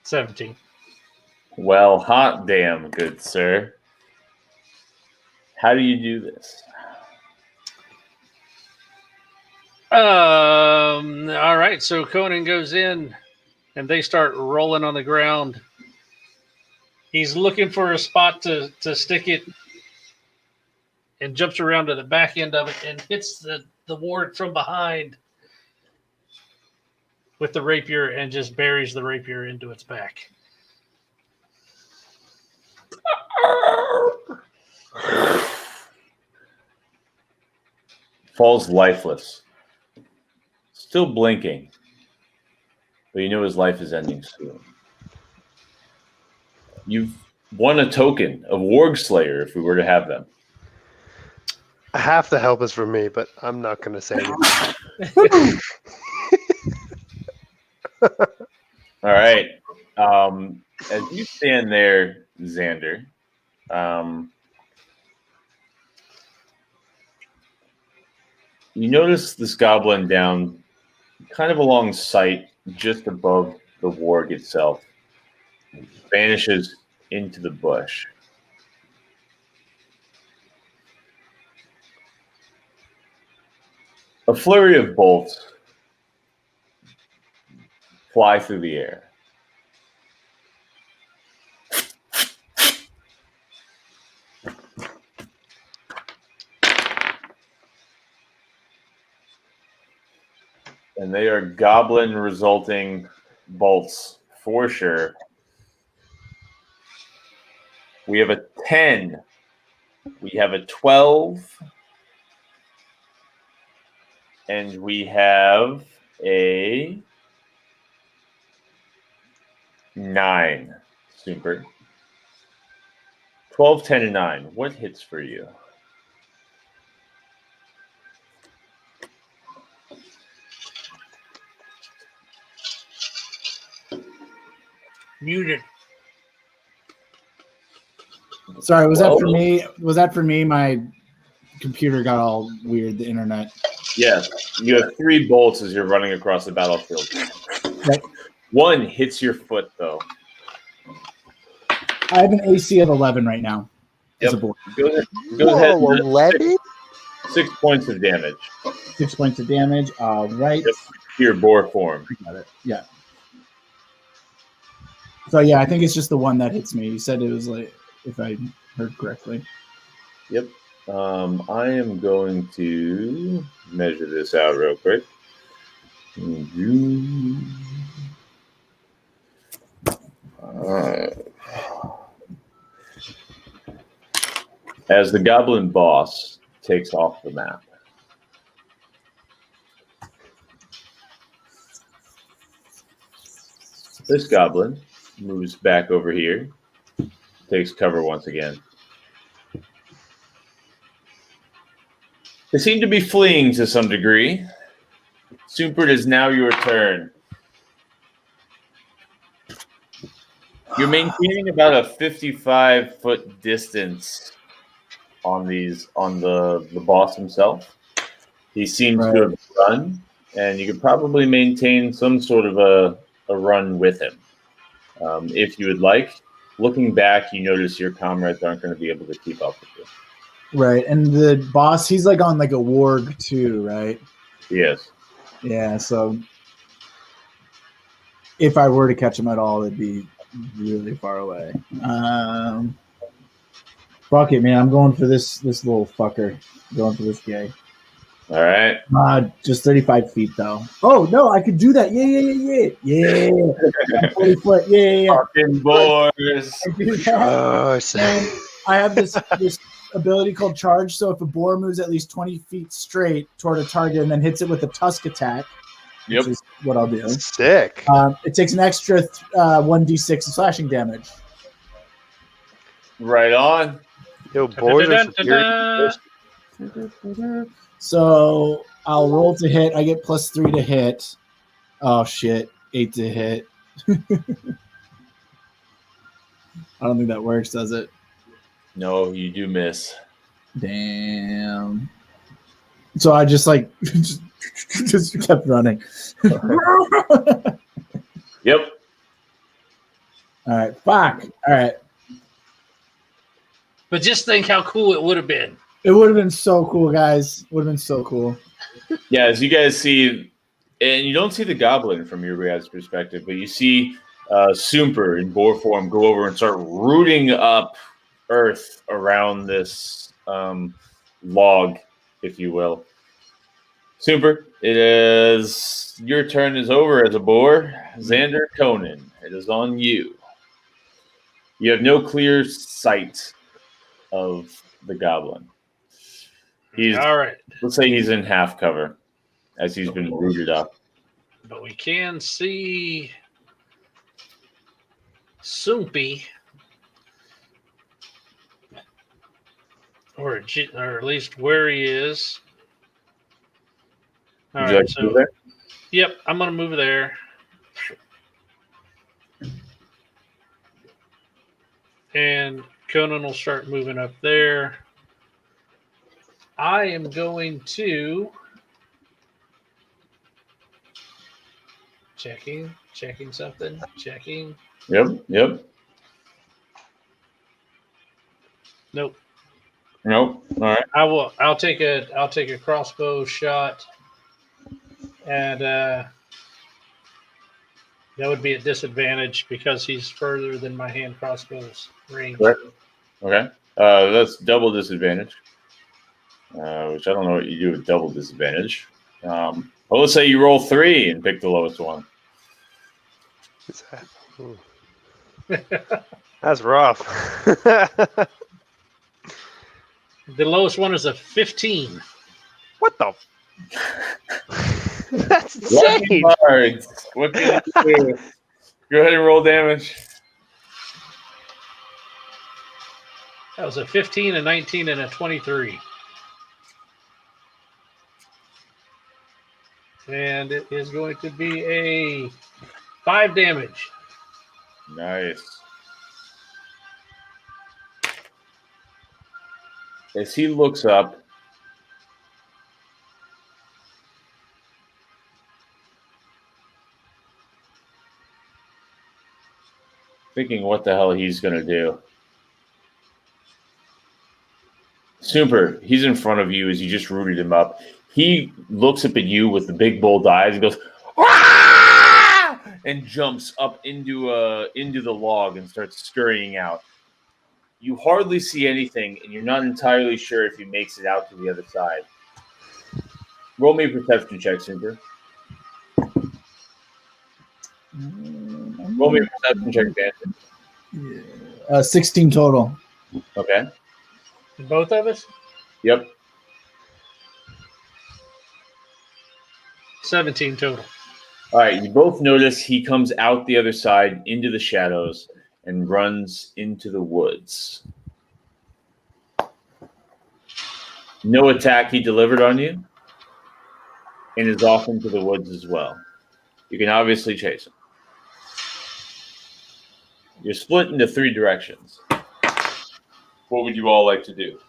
$17.
Well, hot damn, good sir. How do you do this?
All right. So Conan goes in and they start rolling on the ground. He's looking for a spot to stick it and jumps around to the back end of it and hits the ward from behind with the rapier and just buries the rapier into its back.
Falls lifeless. Still blinking. But you know his life is ending soon. You've won a token of Warg Slayer if we were to have them.
Half the help is for me, but I'm not going to say anything.
All right. As you stand there, Xander, You notice this goblin down kind of along sight, just above the warg itself, vanishes into the bush. A flurry of bolts fly through the air. And they are goblin resulting bolts for sure. We have a 10. We have a 12. And we have a 9. Super. 12, 10, and 9. What hits for you?
Muted.
Sorry, was that
Well-
for me? Was that for me? My computer got all weird. The internet.
Yes. You have 3 bolts as you're running across the battlefield.
Right.
1 hits your foot, though.
I have an AC of 11 right now. As a
Yep.
board.
Go ahead.
Whoa, 11?
6 points of damage
6 points of damage. All right.
Yep. to your boar form.
Got it. Yeah. So yeah, I think it's just the one that hits me. You said it was like, if I heard correctly.
Yep. I am going to measure this out real quick. As the goblin boss takes off the map, this goblin moves back over here, takes cover once again. They seem to be fleeing to some degree. Super, it is now your turn. You're maintaining about a 55-foot distance on the boss himself. He seems to have run, and you could probably maintain some sort of a run with him. If you would like. Looking back, you notice your comrades aren't going to be able to keep up with you.
Right, and the boss, he's like on like a warg too, right?
Yes.
Yeah, so if I were to catch him at all, it'd be really far away. Fuck it, man. I'm going for this little fucker. I'm going for this guy.
All right.
Just 35 feet though. Oh no, I could do that. Yeah. 40 foot. Yeah.
Fucking boars.
I do that.
Oh,
And I have this ability called charge. So if a boar moves at least 20 feet straight toward a target and then hits it with a tusk attack,
Yep.
which is what I'll do.
sick.
It takes an extra 1d6 slashing damage.
Right on.
Yo, boys are superior.
So I'll roll to hit. I get +3 to hit. Oh shit, 8 to hit. I don't think that works, does it?
No, you do miss.
Damn. So I just like just kept running.
Yep.
All right, fuck. All right.
But just think how cool it would have been.
It would have been so cool, guys. Would have been so cool.
Yeah, as you guys see, and you don't see the goblin from your guys' perspective, but you see Soomper in boar form go over and start rooting up earth around this log, if you will. Soomper, it is your turn is over as a boar. Xander, Conan, it is on you. You have no clear sight of the goblin. He's
All right.
Let's say he's in half cover as he's been rooted up.
But we can see Soopy, or at least where he is. All
Would you
right,
like to move there?
Yep, I'm going to move there. And Conan will start moving up there. I am going to Checking something. Checking.
Yep.
Nope.
Nope. All right.
I'll take a crossbow shot, and that would be at disadvantage because he's further than my hand crossbow's range.
Correct. Okay. That's double disadvantage. Which I don't know what you do with double disadvantage. Well, let's say you roll 3 and pick the lowest one.
That's rough.
The lowest one is a 15.
What the? That's
Lucky
insane.
cards. What can you do? Go ahead and roll damage.
That was a 15, a 19, and a 23. And it is going to be a 5 damage.
Nice. As he looks up, thinking what the hell he's going to do. Super, he's in front of you as you just rooted him up. He looks up at you with the big bold eyes and goes, "Ah!" and jumps up into the log and starts scurrying out. You hardly see anything, and you're not entirely sure if he makes it out to the other side. Roll me a perception check, Super. Roll me a perception check, Dan.
16 total.
Okay.
Both of us?
Yep.
17 total.
All right. You both notice he comes out the other side into the shadows and runs into the woods. No attack he delivered on you, and is off into the woods as well. You can obviously chase him. You're split into 3 directions. What would you all like to do?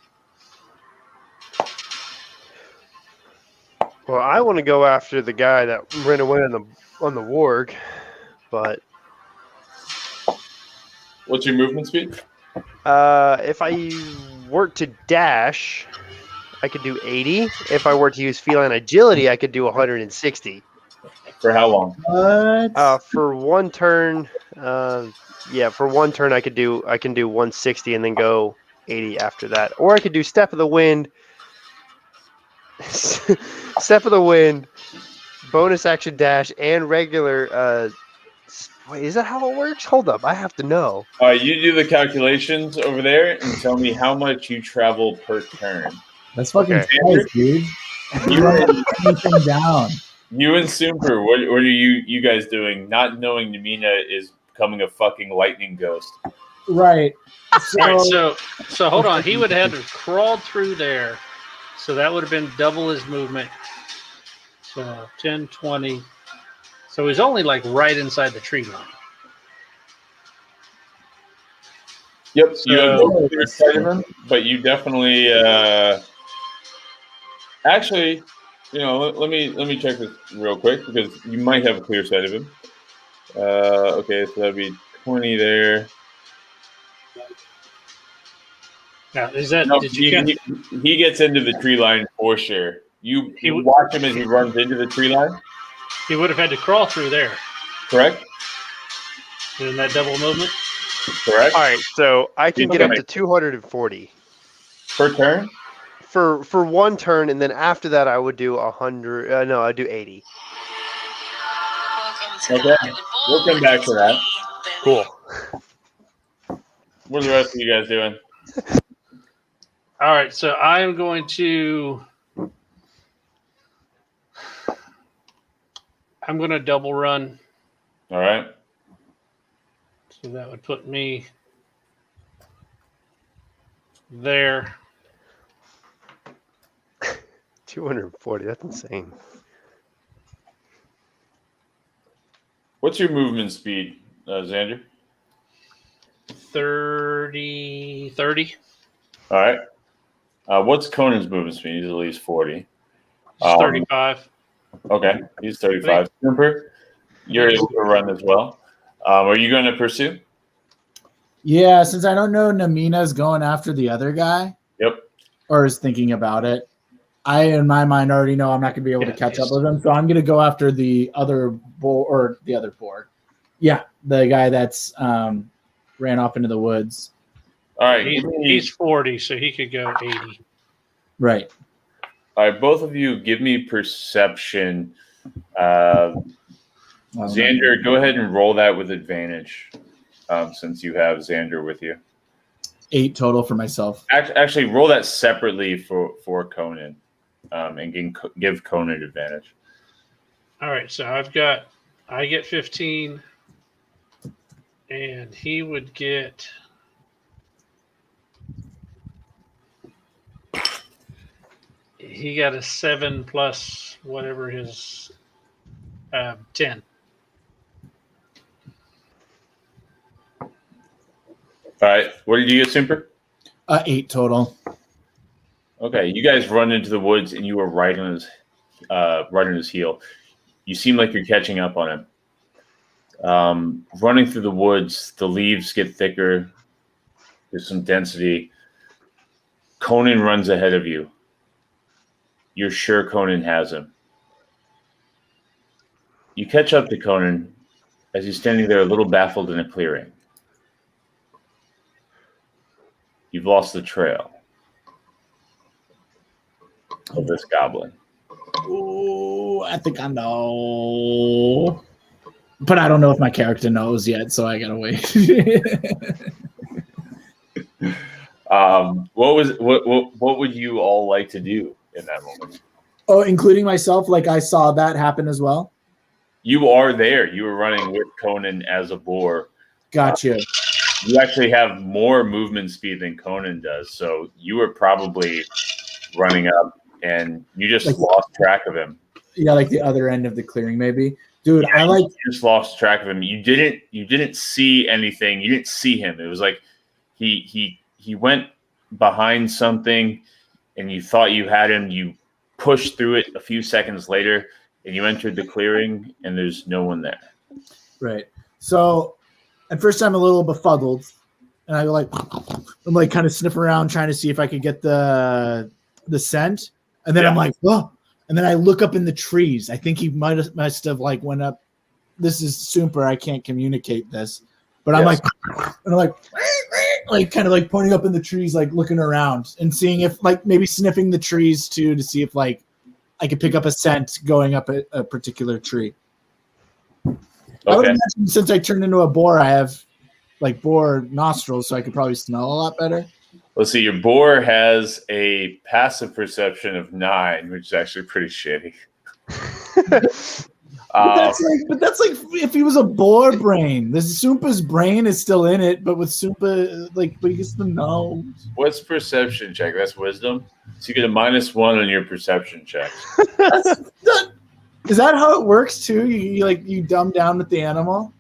Well, I want to go after the guy that ran away on the warg, but
What's your movement speed?
if I were to dash, I could do 80. If I were to use feline agility, I could do 160.
For how long?
What?
For one turn, for one turn I can do 160 and then go 80 after that. Or I could do Step of the Wind. Step of the Wind, bonus action dash, and regular. Wait, is that how it works? Hold up, I have to know.
You do the calculations over there and tell me how much you travel per turn.
That's fucking
Okay.
twice, dude. You write anything down.
You and Super, what are you guys doing? Not knowing Namina is becoming a fucking lightning ghost.
Right. So,
All right, so hold on. He would have had to crawl through there. So that would have been double his movement. So 10, 20. So he's only like right inside the tree line.
Yep, you have
So-
no clear sight of him, but you definitely actually, let me check this real quick because you might have a clear sight of him. Okay, so that'd be 20 there.
Now, is that
No,
did you count?
he gets into the tree line for sure. You
He would-
watch him as he runs into the tree line,
He would have had to crawl through there
correct?
in that double movement.
Correct.
All right, so I can get up
Okay.
to 240
Per turn?
for one turn, and then after that I would do 100. No, I'd do 80.
Okay. We'll come back to that.
Cool.
What are the rest of you guys doing?
All right, so I'm going to double run.
All right.
So that would put me there.
240. That's insane.
What's your movement speed, Xander?
30.
All right. What's Conan's movement speed? He's at least 40.
35.
Okay, he's 35. Super. You're able to run as well. Are you going to pursue?
Yeah, since I don't know Namina's going after the other guy.
Yep.
Or is thinking about it. I, in my mind, already know I'm not going to be able to catch up with him. So I'm going to go after the other boar, Yeah, the guy that's ran off into the woods.
All right.
He's 40, so he could go 80.
Right.
All right, both of you give me perception. Xander, go ahead and roll that with advantage, since you have Xander with you.
8 total for myself.
Actually, roll that separately for Conan, and give Conan advantage.
All right, so I get 15, and he would get. He got a 7 plus whatever his 10.
All right, what did you get, Simper?
8 total.
Okay, you guys run into the woods, and you are right on his heel. You seem like you're catching up on him. Running through the woods, the leaves get thicker. There's some density. Conan runs ahead of you. You're sure Conan has him. You catch up to Conan as he's standing there a little baffled in a clearing. You've lost the trail of this goblin.
Ooh, I think I know. But I don't know if my character knows yet, so I gotta wait.
What would you all like to do in that moment?
Oh, including myself, like I saw that happen as well.
You are there. You were running with Conan as a boar.
Gotcha.
You actually have more movement speed than Conan does, so you were probably running up, and you just lost track of him.
Yeah, like the other end of the clearing, maybe. Dude, yeah,
you just lost track of him. You didn't see anything. You didn't see him. It was like he went behind something, and you thought you had him. You pushed through it a few seconds later, and you entered the clearing, and there's no one there.
Right. So at first I'm a little befuddled, and I'm like kind of sniffing around trying to see if I could get the scent, and then I'm like, oh, and then I look up in the trees. I think he must have like went up. This is super. I can't communicate this, but I'm like, and I'm like kind of like pointing up in the trees, like looking around and seeing if like maybe sniffing the trees too to see if like I could pick up a scent going up a particular tree. Okay. I would imagine since I turned into a boar, I have like boar nostrils, so I could probably smell a lot better.
Let's see. Your boar has a passive perception of 9, which is actually pretty shitty.
But that's like if he was a boar brain. The Sumpa's brain is still in it, but with Sumpa, but he gets the nose.
What's perception check? That's wisdom. So you get a -1 on your perception check.
Is that how it works too? You dumb down with the animal?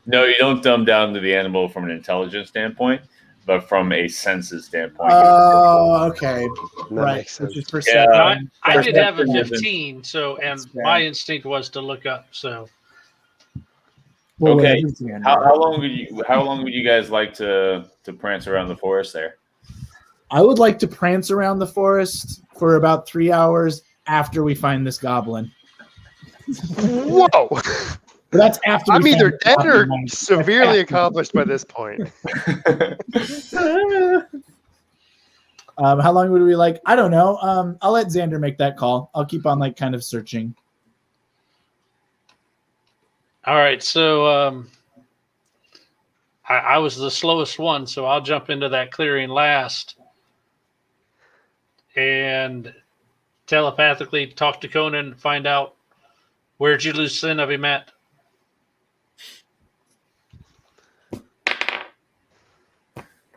No, you don't dumb down to the animal from an intelligence standpoint, but from a senses standpoint.
Oh, okay. Right. Which is perception.
I did have a 15, and my instinct was to look up. So.
Okay. How long would you guys like to prance around the forest there?
I would like to prance around the forest for about 3 hours after we find this goblin.
Whoa!
But that's after.
I'm either dead or severely accomplished by this point.
How long would we like? I don't know. I'll let Xander make that call. I'll keep on kind of searching.
All right, so I was the slowest one, so I'll jump into that clearing last and telepathically talk to Conan and find out where'd you lose scent of him at.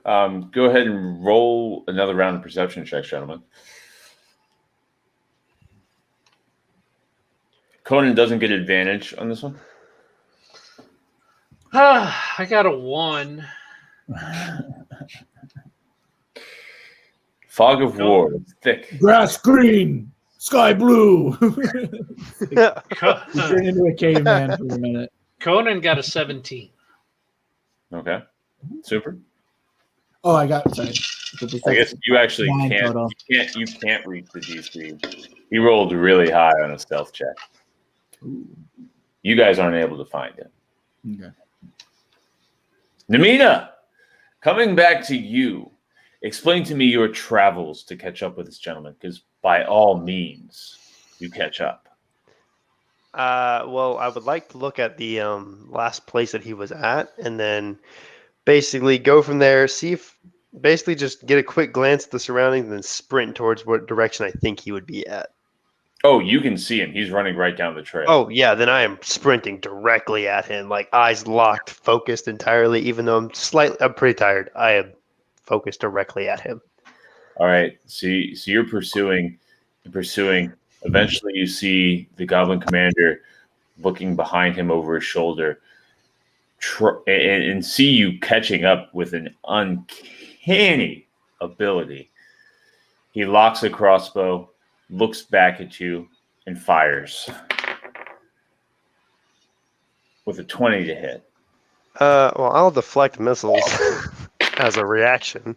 Go ahead and roll another round of perception checks, gentlemen. Conan doesn't get advantage on this one.
I got a 1.
Fog of war. It's thick.
Grass green, sky blue. Turn into a caveman for a minute.
Conan got a 17.
Okay. Super.
Oh, I got sorry.
I guess you actually
9
can't.
total.
You can't reach the DC. He rolled really high on a stealth check. You guys aren't able to find him.
Okay.
Namina, coming back to you, explain to me your travels to catch up with this gentleman, because by all means, you catch up.
Well, I would like to look at the last place that he was at, and then basically go from there. See if basically just get a quick glance at the surroundings, and then sprint towards what direction I think he would be at.
Oh, you can see him. He's running right down the trail.
Oh yeah, then I am sprinting directly at him, like eyes locked, focused entirely. Even though I'm pretty tired, I am focused directly at him.
All right. So you're pursuing. Eventually, you see the Goblin Commander looking behind him over his shoulder, and see you catching up with an uncanny ability. He locks a crossbow, looks back at you, and fires with a 20 to hit.
Well, I'll deflect missiles as a reaction.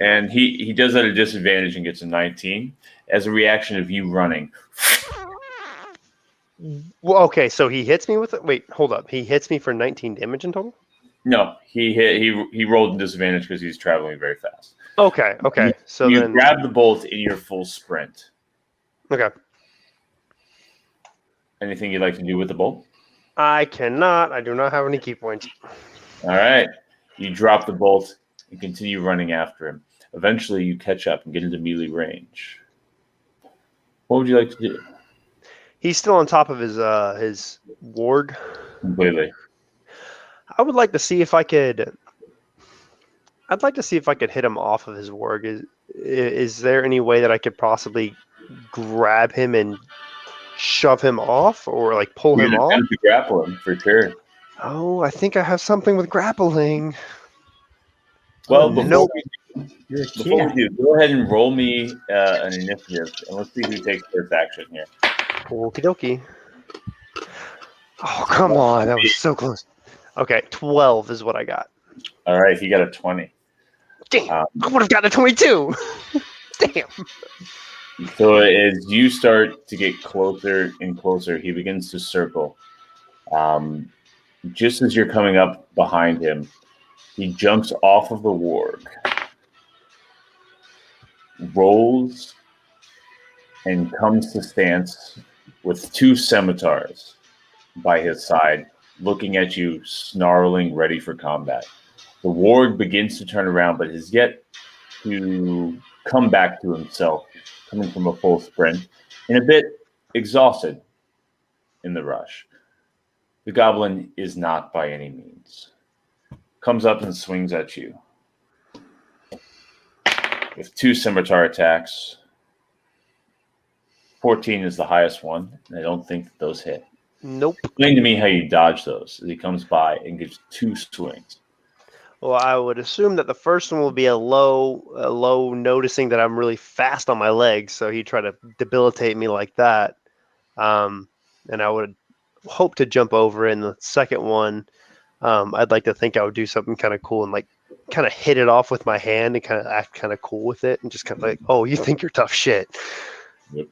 And he does at a disadvantage and gets a 19 as a reaction of you running.
Well, okay, so he hits me with it. Wait, hold up. He hits me for 19 damage in total?
No, he rolled a disadvantage because he's traveling very fast.
Okay. So
you
then
grab the bolt in your full sprint.
okay.
Anything you'd like to do with the bolt?
I cannot. I do not have any key points.
All right. You drop the bolt and continue running after him. Eventually, you catch up and get into melee range. What would you like to do?
He's still on top of his ward.
Completely.
I would like to see if I could. I'd like to see if I could hit him off of his ward. Is there any way that I could possibly grab him and shove him off, or like pull him off?
To grapple him for sure.
Oh, I think I have something with grappling.
Well,
Nope.
before we do, go ahead and roll me an initiative, and let's see who takes first action here.
Okie dokie. Oh, come on. That was so close. Okay, 12 is what I got.
All right, he got a 20.
Damn, I would have gotten a 22. Damn.
So as you start to get closer and closer, he begins to circle. Just as you're coming up behind him, he jumps off of the warg, rolls, and comes to stance with 2 scimitars by his side, looking at you, snarling, ready for combat. The warg begins to turn around, but has yet to come back to himself, coming from a full sprint, and a bit exhausted in the rush. The goblin is not by any means. Comes up and swings at you with 2 scimitar attacks. 14 is the highest one, and I don't think that those hit.
Nope.
Explain to me how you dodge those as he comes by and gives 2 swings.
Well, I would assume that the first one will be a low noticing that I'm really fast on my legs, so he'd try to debilitate me like that. And I would hope to jump over. In the second one, I'd like to think I would do something kind of cool and like kind of hit it off with my hand and kind of act kind of cool with it and just kind of like, oh, you think you're tough shit.
Yep.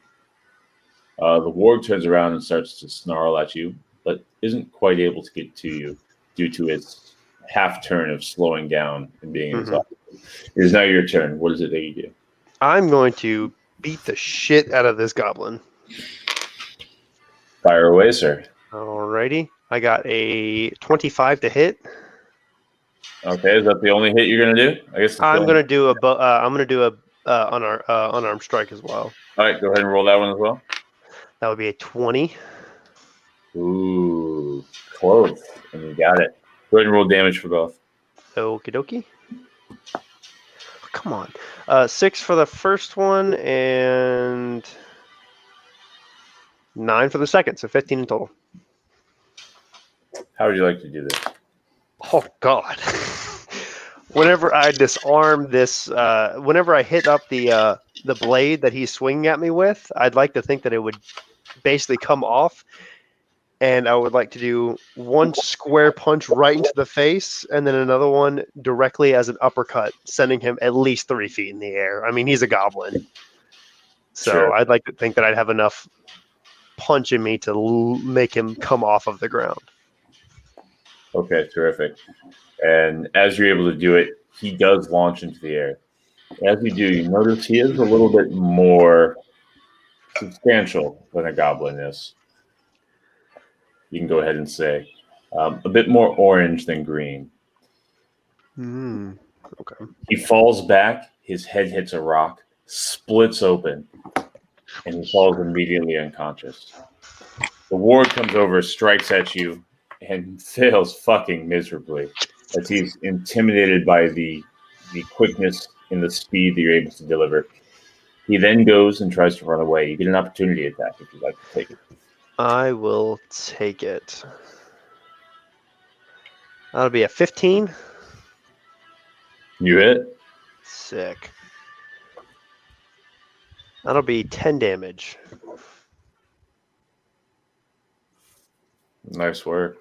The warg turns around and starts to snarl at you, but isn't quite able to get to you due to its half turn of slowing down and being exhausted. It is now your turn. What is it that you do?
I'm going to beat the shit out of this goblin.
Fire away, sir.
Alrighty. I got a 25 to hit.
Okay, is that the only hit you're gonna do? I guess
I'm gonna do a unarmed strike as well.
All right, go ahead and roll that one as well.
That would be a 20.
Ooh, close, and you got it. Go ahead and roll damage for both.
Okie dokie. Come on. 6 for the first one and 9 for the second, so 15 in total.
How would you like to do this?
Oh God! Whenever I disarm this, whenever I hit up the blade that he's swinging at me with, I'd like to think that it would basically come off, and I would like to do one square punch right into the face, and then another one directly as an uppercut, sending him at least 3 feet in the air. I mean, he's a goblin, so
Sure.
I'd like to think that I'd have enough punch in me to make him come off of the ground.
Okay, terrific. And as you're able to do it, he does launch into the air. As you do, you notice he is a little bit more substantial than a goblin is. You can go ahead and say a bit more orange than green.
Okay.
He falls back, his head hits a rock, splits open, and he falls immediately unconscious. The ward comes over, strikes at you, and fails fucking miserably as he's intimidated by the quickness and the speed that you're able to deliver. He then goes and tries to run away. You get an opportunity attack if you'd like to take it.
I will take it. That'll be a 15.
You hit.
Sick. That'll be 10 damage.
Nice work.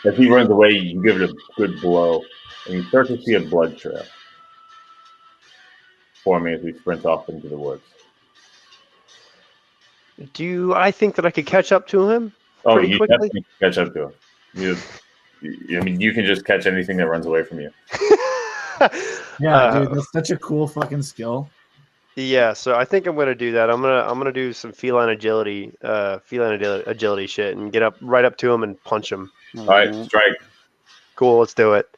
As he runs away, you give it a good blow, and you start to see a blood trail forming as we sprint off into the woods.
Do I think that I could catch up to him?
Oh,
Pretty
you
quickly?
definitely catch up to him. I mean, you can just catch anything that runs away from you.
Yeah, dude, that's such a cool fucking skill.
Yeah, so I think I'm gonna do that. I'm gonna do some feline agility shit and get up right up to him and punch him.
All right, strike.
Cool, let's do it.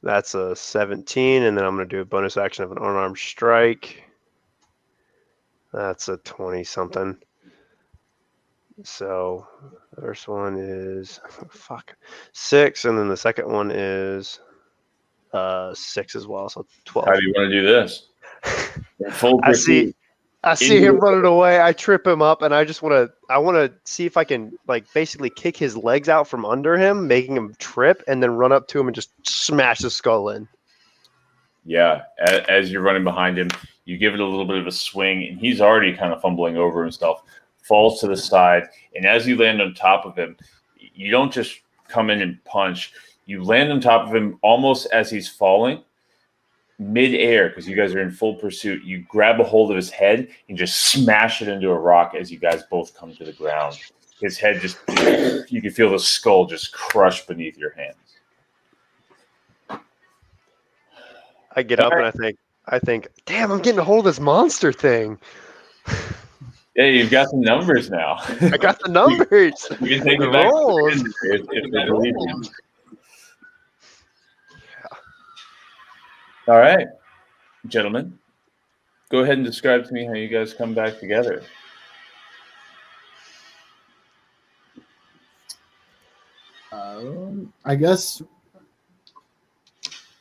That's a 17, and then I'm gonna do a bonus action of an unarmed strike. That's a 20 something. So the first one is 6, and then the second one is 6 as well, so 12.
How do you want to do this? In full
I see him running away. I trip him up, and I want to see if I can basically kick his legs out from under him, making him trip, and then run up to him and just smash his skull in.
Yeah, as you're running behind him, you give it a little bit of a swing, and he's already kind of fumbling over himself, falls to the side, and as you land on top of him, you don't just come in and punch. You land on top of him almost as he's falling, mid-air, because you guys are in full pursuit. You grab a hold of his head and just smash it into a rock as you guys both come to the ground. His head just, you can feel the skull just crush beneath your hands.
I get up and I think, damn, I'm getting a hold of this monster thing.
Hey, you've got some numbers now.
I got the numbers.
You can take
The
it back
rolls.
if they believe you. All right, gentlemen, go ahead and describe to me how you guys come back together.
I guess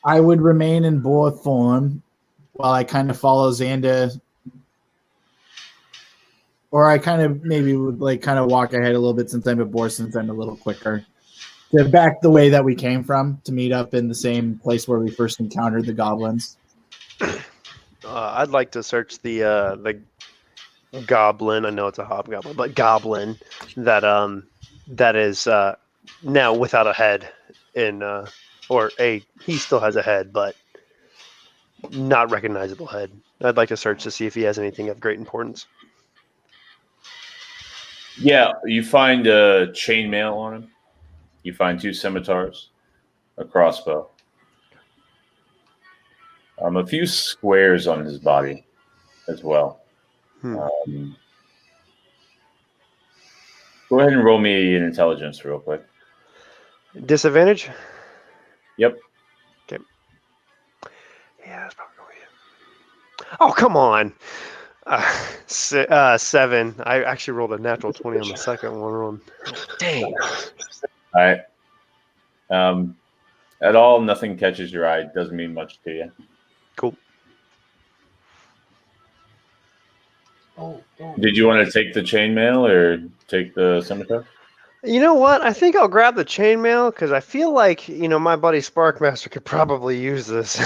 I would remain in boar form while I kind of follow Xanda, or I kind of maybe would kind of walk ahead a little bit since I'm a boar, since I'm a little quicker. To back the way that we came from to meet up in the same place where we first encountered the goblins.
I'd like to search the goblin. I know it's a hobgoblin, but goblin that is now without a head he still has a head, but not recognizable head. I'd like to search to see if he has anything of great importance.
Yeah, you find a chainmail on him. You find 2 scimitars, a crossbow, a few squares on his body as well. Go ahead and roll me an intelligence real quick.
Disadvantage?
Yep.
Okay. Yeah, that's probably going to be it. Oh, come on. 7. I actually rolled a natural 20 on the second one. Dang.
All right. At all, nothing catches your eye. Doesn't mean much to you.
Cool.
Did you want to take the chainmail or take the scimitar?
You know what? I think I'll grab the chainmail because I feel like, my buddy Sparkmaster could probably use this.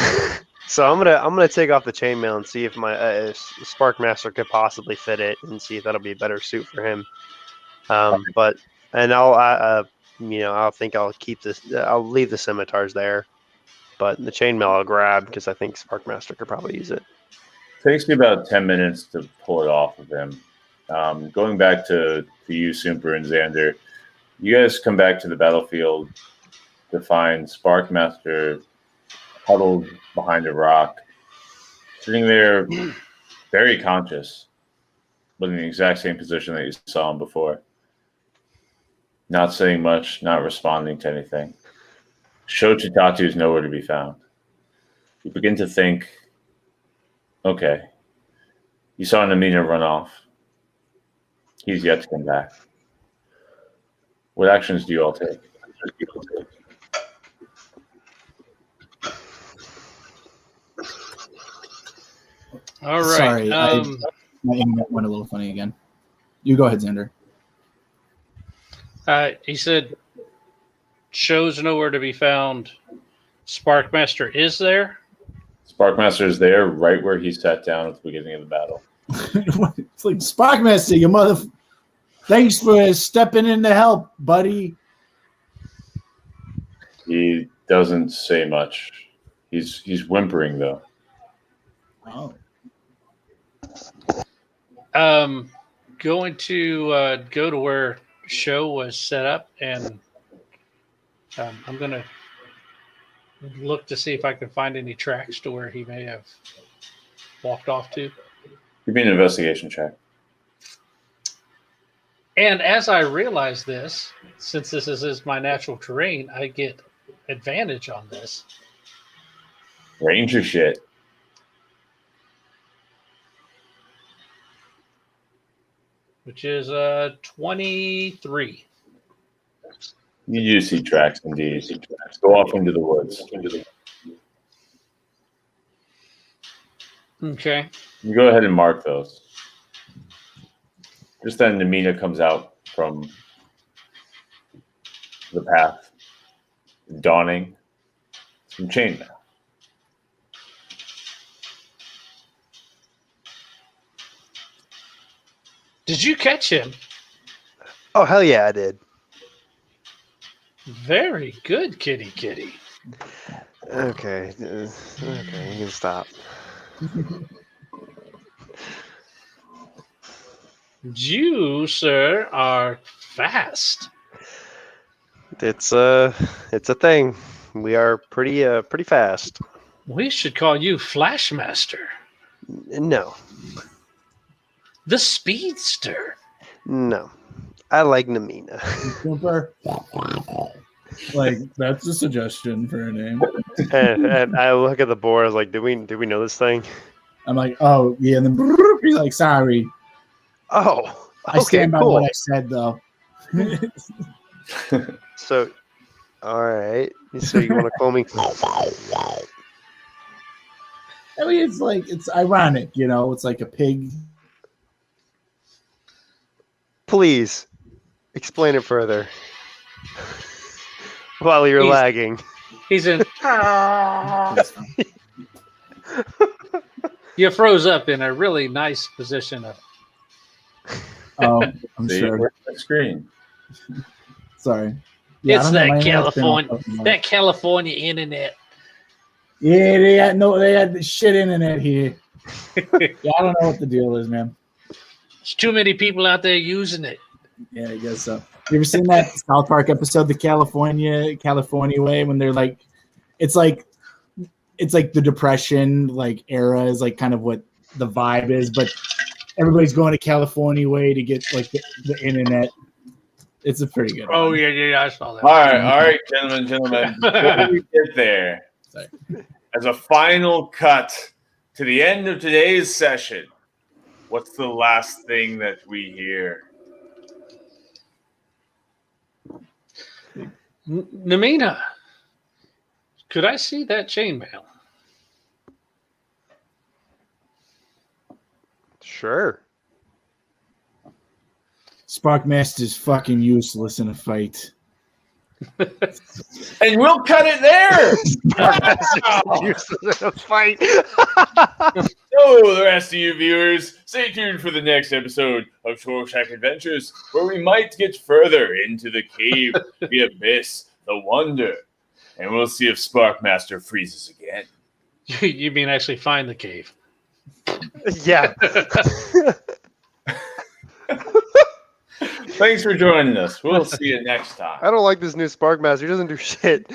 So I'm gonna take off the chainmail and see if my Spark Master could possibly fit it, and see if that'll be a better suit for him. But I'll I'll think I'll keep this. I'll leave the scimitars there, but the chainmail I'll grab because I think Spark Master could probably use it.
Takes me about 10 minutes to pull it off of him. Going back to you, Super and Xander, you guys come back to the battlefield to find Spark Master huddled behind a rock, sitting there very conscious, but in the exact same position that you saw him before. Not saying much, not responding to anything. Sho Chitatu is nowhere to be found. You begin to think, okay, you saw Namina run off. He's yet to come back. What actions do you all take?
All right.
Sorry, my internet went a little funny again. You go ahead, Xander.
He said, "Shows nowhere to be found. Sparkmaster is there."
Sparkmaster is there, right where he sat down at the beginning of the battle.
It's like Sparkmaster, you mother. Thanks for stepping in to help, buddy.
He doesn't say much. He's whimpering though.
Oh.
Going to go to where Sho was set up, and I'm gonna look to see if I can find any tracks to where he may have walked off to.
Give me an investigation check.
And as I realize this, since this is my natural terrain, I get advantage on this.
Ranger shit.
Which is 23.
You do see tracks indeed. Go off into the woods.
Okay.
You go ahead and mark those. Just then Namina comes out from the path, dawning some chainmail.
Did you catch him?
Oh hell yeah, I did.
Very good, kitty.
Okay, okay, you can stop.
You, sir, are fast.
It's a thing. We are pretty fast.
We should call you Flashmaster,
No,
the Speedster.
no, I like Namina.
Super. Like, that's a suggestion for a name.
and I look at the board. I was like, "Did we know this thing?"
I'm like, oh yeah, and then you're like, sorry.
Oh, okay,
I stand by
cool.
what I said though.
So, all right. So you want to call me?
I mean, it's ironic, you know. It's like a pig.
Please explain it further. While you're
He's-
lagging.
He's in. You froze up in a really nice position.
Oh, I'm
See,
sure.
where's the screen?
Sorry.
It's
I don't know,
that
my internet's been all
California,
fucking life.
that California internet.
Yeah, they had the shit internet here. Yeah, I don't know what the deal is, man.
There's too many people out there using it.
Yeah, I guess so. You ever seen that South Park episode, the California way, when they're like, it's like the Depression like era is like kind of what the vibe is, but everybody's going to California way to get like the internet. It's a pretty good.
Oh
one.
yeah, I saw that.
All right, gentlemen. Before we get there,
Sorry.
as a final cut to the end of today's session, what's the last thing that we hear?
Namina, could I see that chainmail?
Sure.
Sparkmaster's fucking useless in a fight.
And we'll cut it there.
Useless in a fight.
So, the rest of you viewers, stay tuned for the next episode of Shawshank Adventures, where we might get further into the cave, the abyss, the wonder, and we'll see if Sparkmaster freezes again.
You mean actually find the cave?
Yeah.
Thanks for joining us. We'll see you next time.
I don't like this new Sparkmaster. He doesn't do shit.